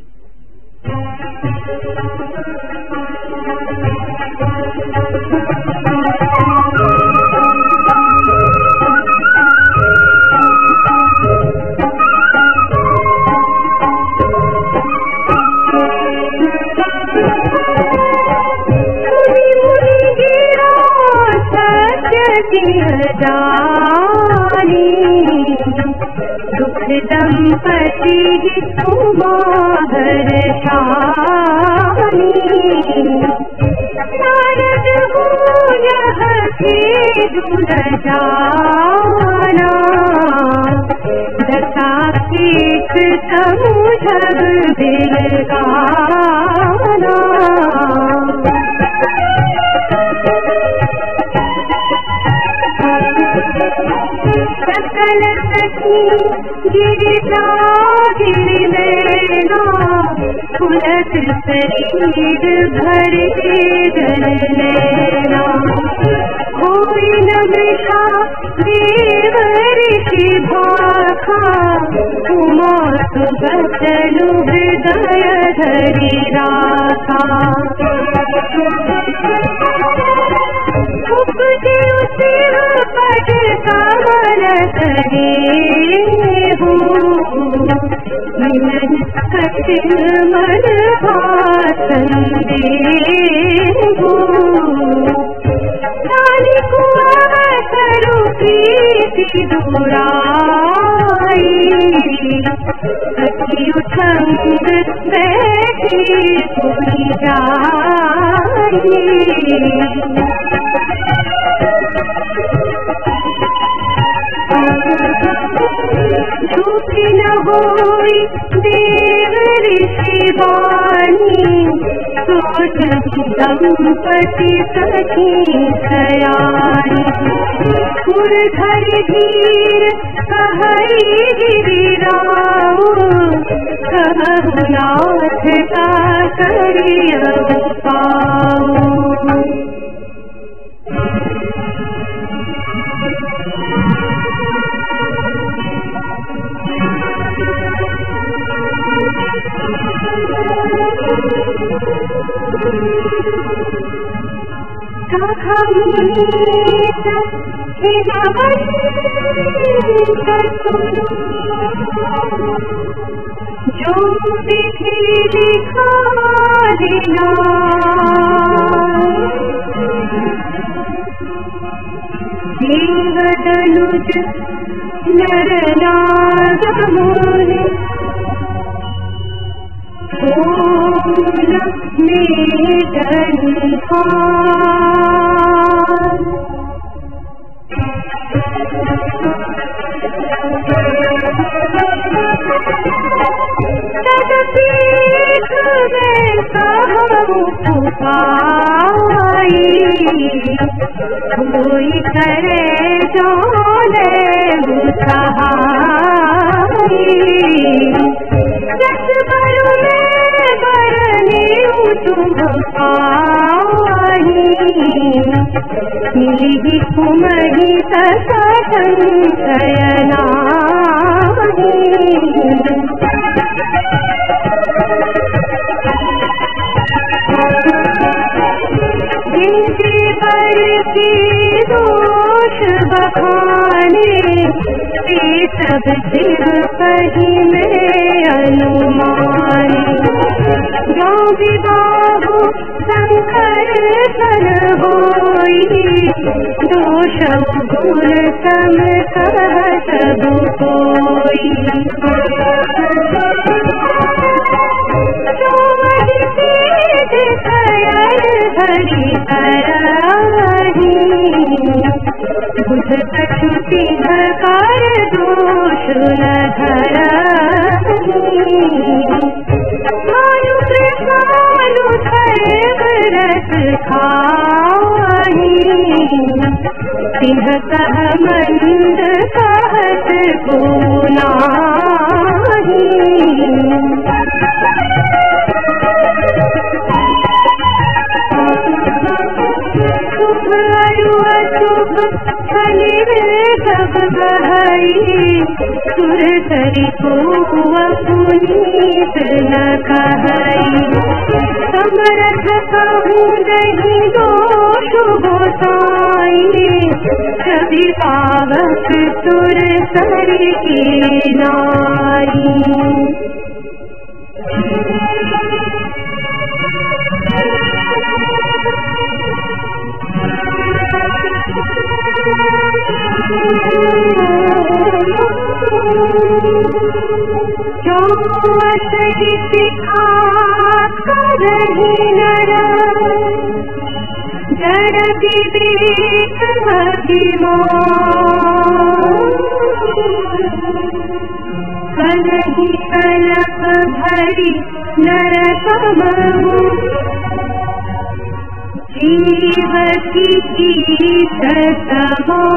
दुख दंपति तुम्हार शानी, नारद हो यह खेद न जाना। दशा एक समुझब बिलगाना। सकल सखी गिरिजा गिरलेना, फुलत शरीर भरे जल लेना। कोई न मृषा देव ऋषि भाखा, उमा सुबचनु हृदय धरि राखा। उपजे उसिर पद कमल करे हो, मिलन कठिन मन भाषण दे हो। काली कुआवतरु प्रीति दुराई, सखी उठंग बैठी सुनी जाई। झूठी न होई देव ऋषि वाणी, सोच दंपति सखी सयानी। सुर धरि धीर कहई गिरिराओ, कहु नाथ का करिय पाओ। खमीत जो विधि लिखा देना देवदनुज नर नाग मुनि फूल मेघन तदपीठ में कहूँ पुकाई कोई करे जाने सहाई जस बरु में बरनी तुम पाई मिली कुमरी संशयना दोष बखाने सब शिव कही में अनुमान जो विवाह शंकर सन होई दोष गुण सम कह सब कोई हरि बुध कछुति धकार दोष न धरु कृष्णानु रस खाही सिंह कह मंद कहत को नाही सब बहाई सुर सरी को पुनीत न कहई समरथ कहूँ नहीं दोष गोसाई कभी पावक सुर सरी की नाई जो सिखा करही नर जड़ विवेक कलही कलप भरी नर कमहु जीव की समान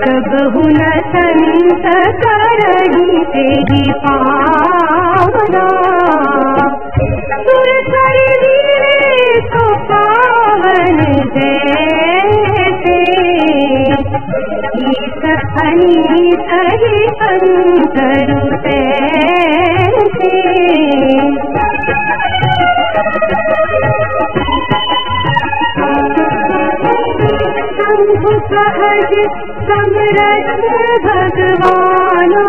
कबहु न संत करही तेरी पावना सुर सरी तो पावन जैसे ईस अनीस ही अंतरु सहज समरथ भगवानो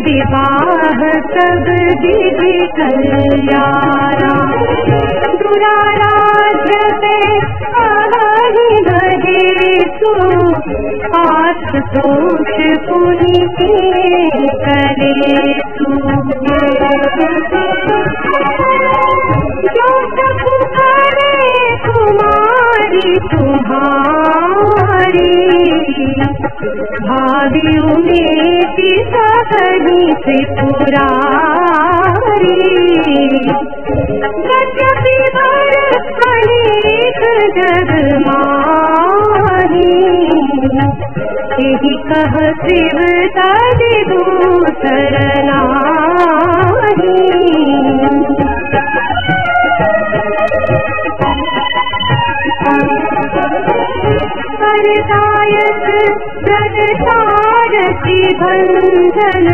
विवाह सब विधि कल्याणा दुराराध्य पे आहि गहे सु आस दोष पुनि करे सु जो सब करे कुमारी तुम्हारी भावी उमेश सकही त्रिपुरारी यद्यपि वर अनेक जग माही यही कह शिव तदि दूसर नाही सुखदायक प्रसारति भंजन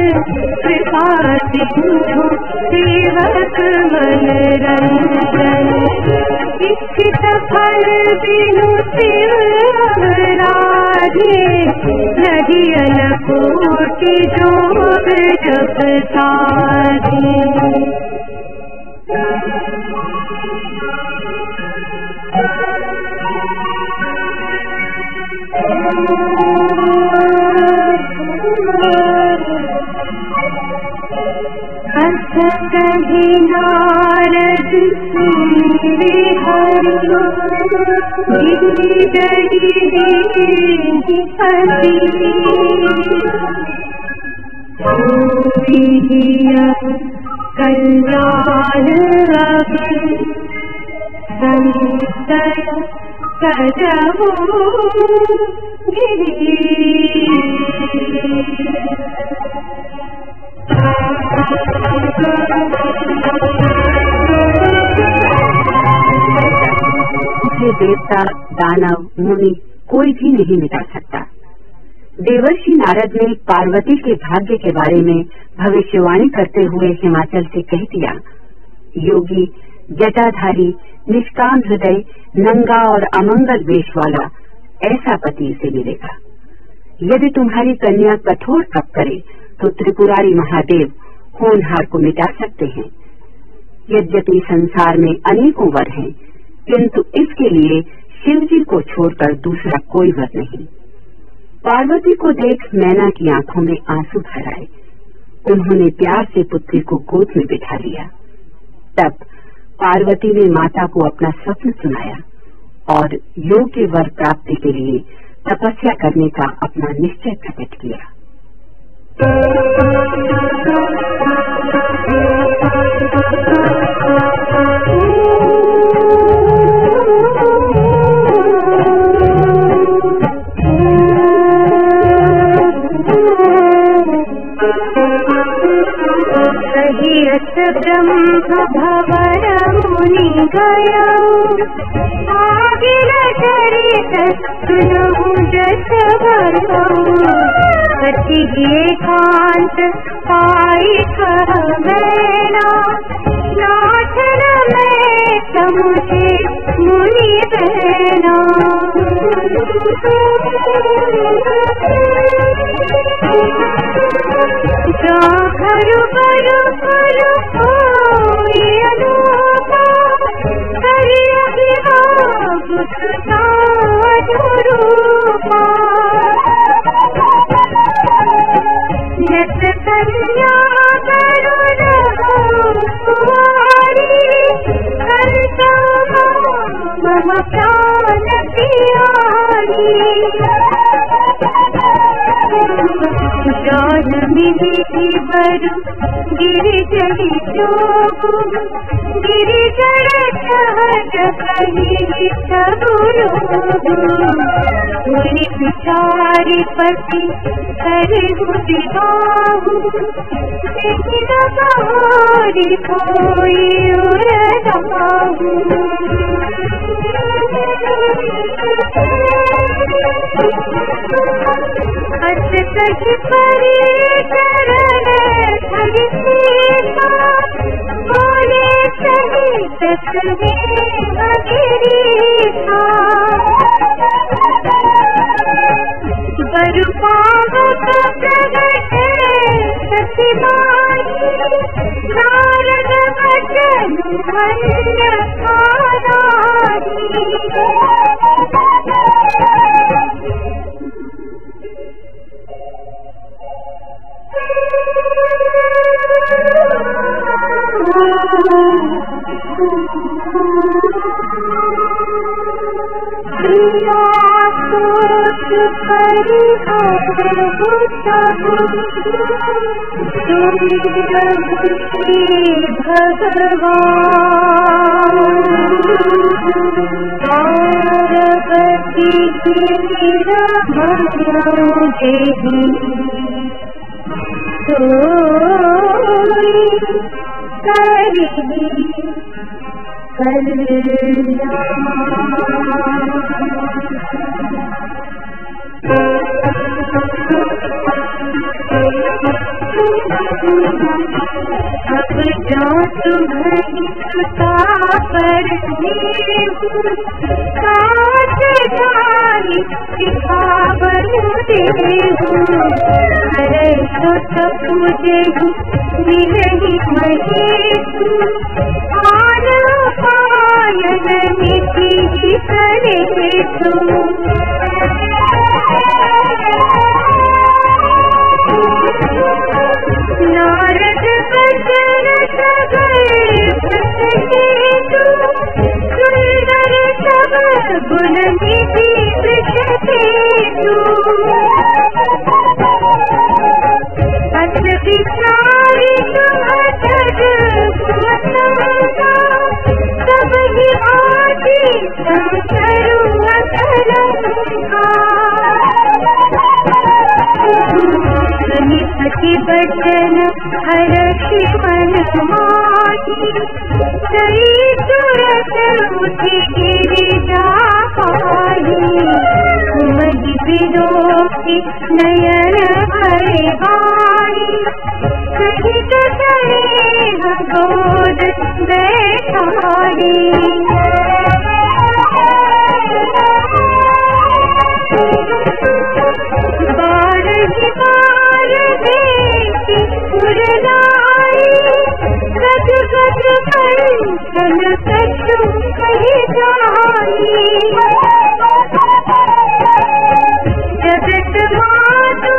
कृपा सिंधु सेवक मन रंजन इच्छित फल बिनु शिव राधे नहीं अनकोटि जोग जप साधे। अथ कहि नारद सुनि हरि गिरि डरि देहि पति कल्याण संतय करहु ये देवता दानव मुनि कोई भी नहीं मिटा सकता। देवर्षि नारद ने पार्वती के भाग्य के बारे में भविष्यवाणी करते हुए हिमाचल से कह दिया, योगी जटाधारी निष्काम हृदय नंगा और अमंगल वेश वाला ऐसा पति इसे मिलेगा। यदि तुम्हारी कन्या कठोर तप करे तो त्रिपुरारी महादेव होनहार को मिटा सकते हैं। यद्यपि संसार में अनेकों वर हैं, किंतु इसके लिए शिव जी को छोड़कर दूसरा कोई वर नहीं। पार्वती को देख मैना की आंखों में आंसू भर आए। उन्होंने प्यार से पुत्री को गोद में बिठा लिया। तब पार्वती ने माता को अपना स्वप्न सुनाया और योग्य वर प्राप्ति के लिए तपस्या करने का अपना निश्चय प्रकट किया। ब्रह्म भवन मुनि गया आगिल चरित सुनहु जस भरती एकांत पाई कह मैना नाथन में समुझे मुनि बहना। घर बरु जत कन्या करुण कुमारी मम प्राण प्यारी जान मिली बरु गिरिजरि जोगु गिरिजर सहज कहि सबु मुनि विचारि पति करहु विवाहु सिर बहारि कोई उरदाहु। हस कहि परि चरण धरि सीता बोले सहित सुमेघ गिरीशा। बरु पावक प्रगट सखी माही नारद बचन खंड खानाही। अब जो तुम्हारी सुता पर काट जानी सिखावन देहूँ अरे तो तुझे मिलही महेशू आन पायन निधि करे तू नारद बचन सगळे सहेतु सुंदर सब गुण निधि विषहेतु अस विचारी तुम सब ही आदि संकरु अकलंका सुनि सखी बचन हर्ष मन माही सई तुरत उठि गिरिजा पाई सुमहि विलोकि नयन भरे वाणी सहित सनेह गोद बैठाई बारही बार देखी उड़नाई गद गद कंचन कछु कही जाई जगत मातु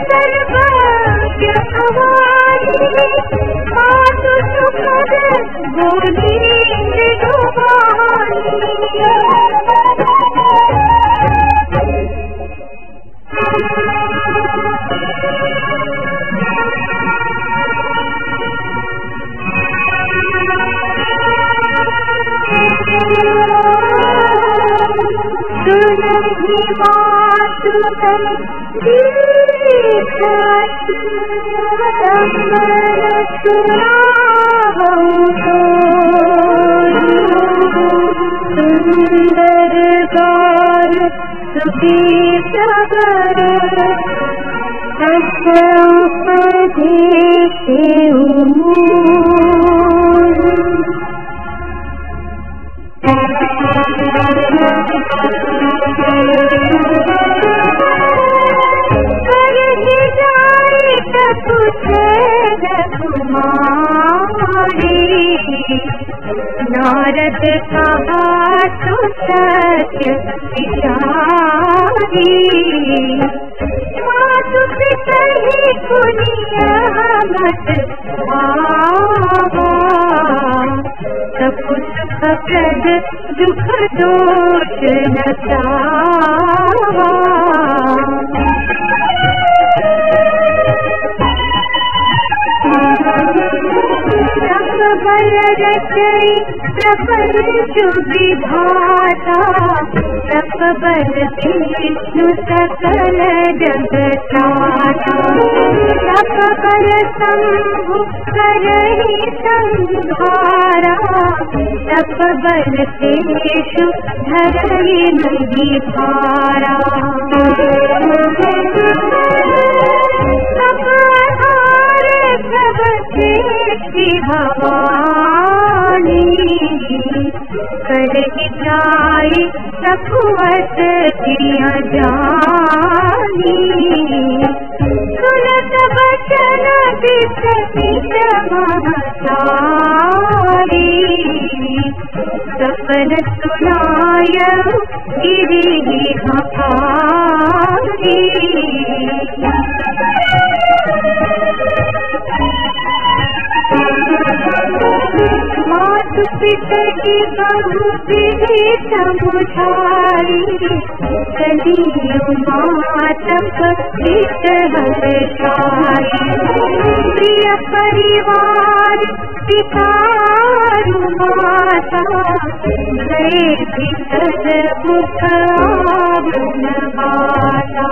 सर्वज्ञ भवानी मातु सुखद बोली मृदुवाणी सुनहि मातु सुंदर गान सुखी सगर नारद कहा तो सत्य विचारी मातु पितहि पुनिया मत सब सुख प्रद दुख दोष न सावा बल रचई प्रपंच विधाता तप बल विष्णु सकल जगताता तप बल शंभु करहि संहारा तप बल शेषु धरहि नहीं भारा भवानी करहि जाई सखुवत किया जानी सुनत बचन दिस पित महतारी सपन सुनाय गिरि हकारी मातु पितरी बहुत ही समुझाई कलियु मातक हित हर्षाई प्रिय परिवार पितारु माता गए भीतर मुख आवन बाता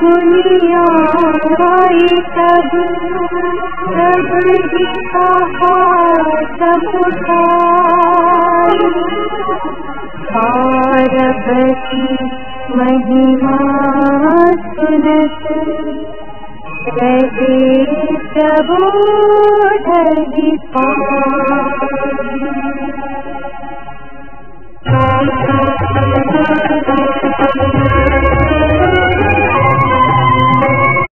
दुनिया आई तब ही कहा सब पार्वती महिमा सुनत रहे प्रभु ढली पार।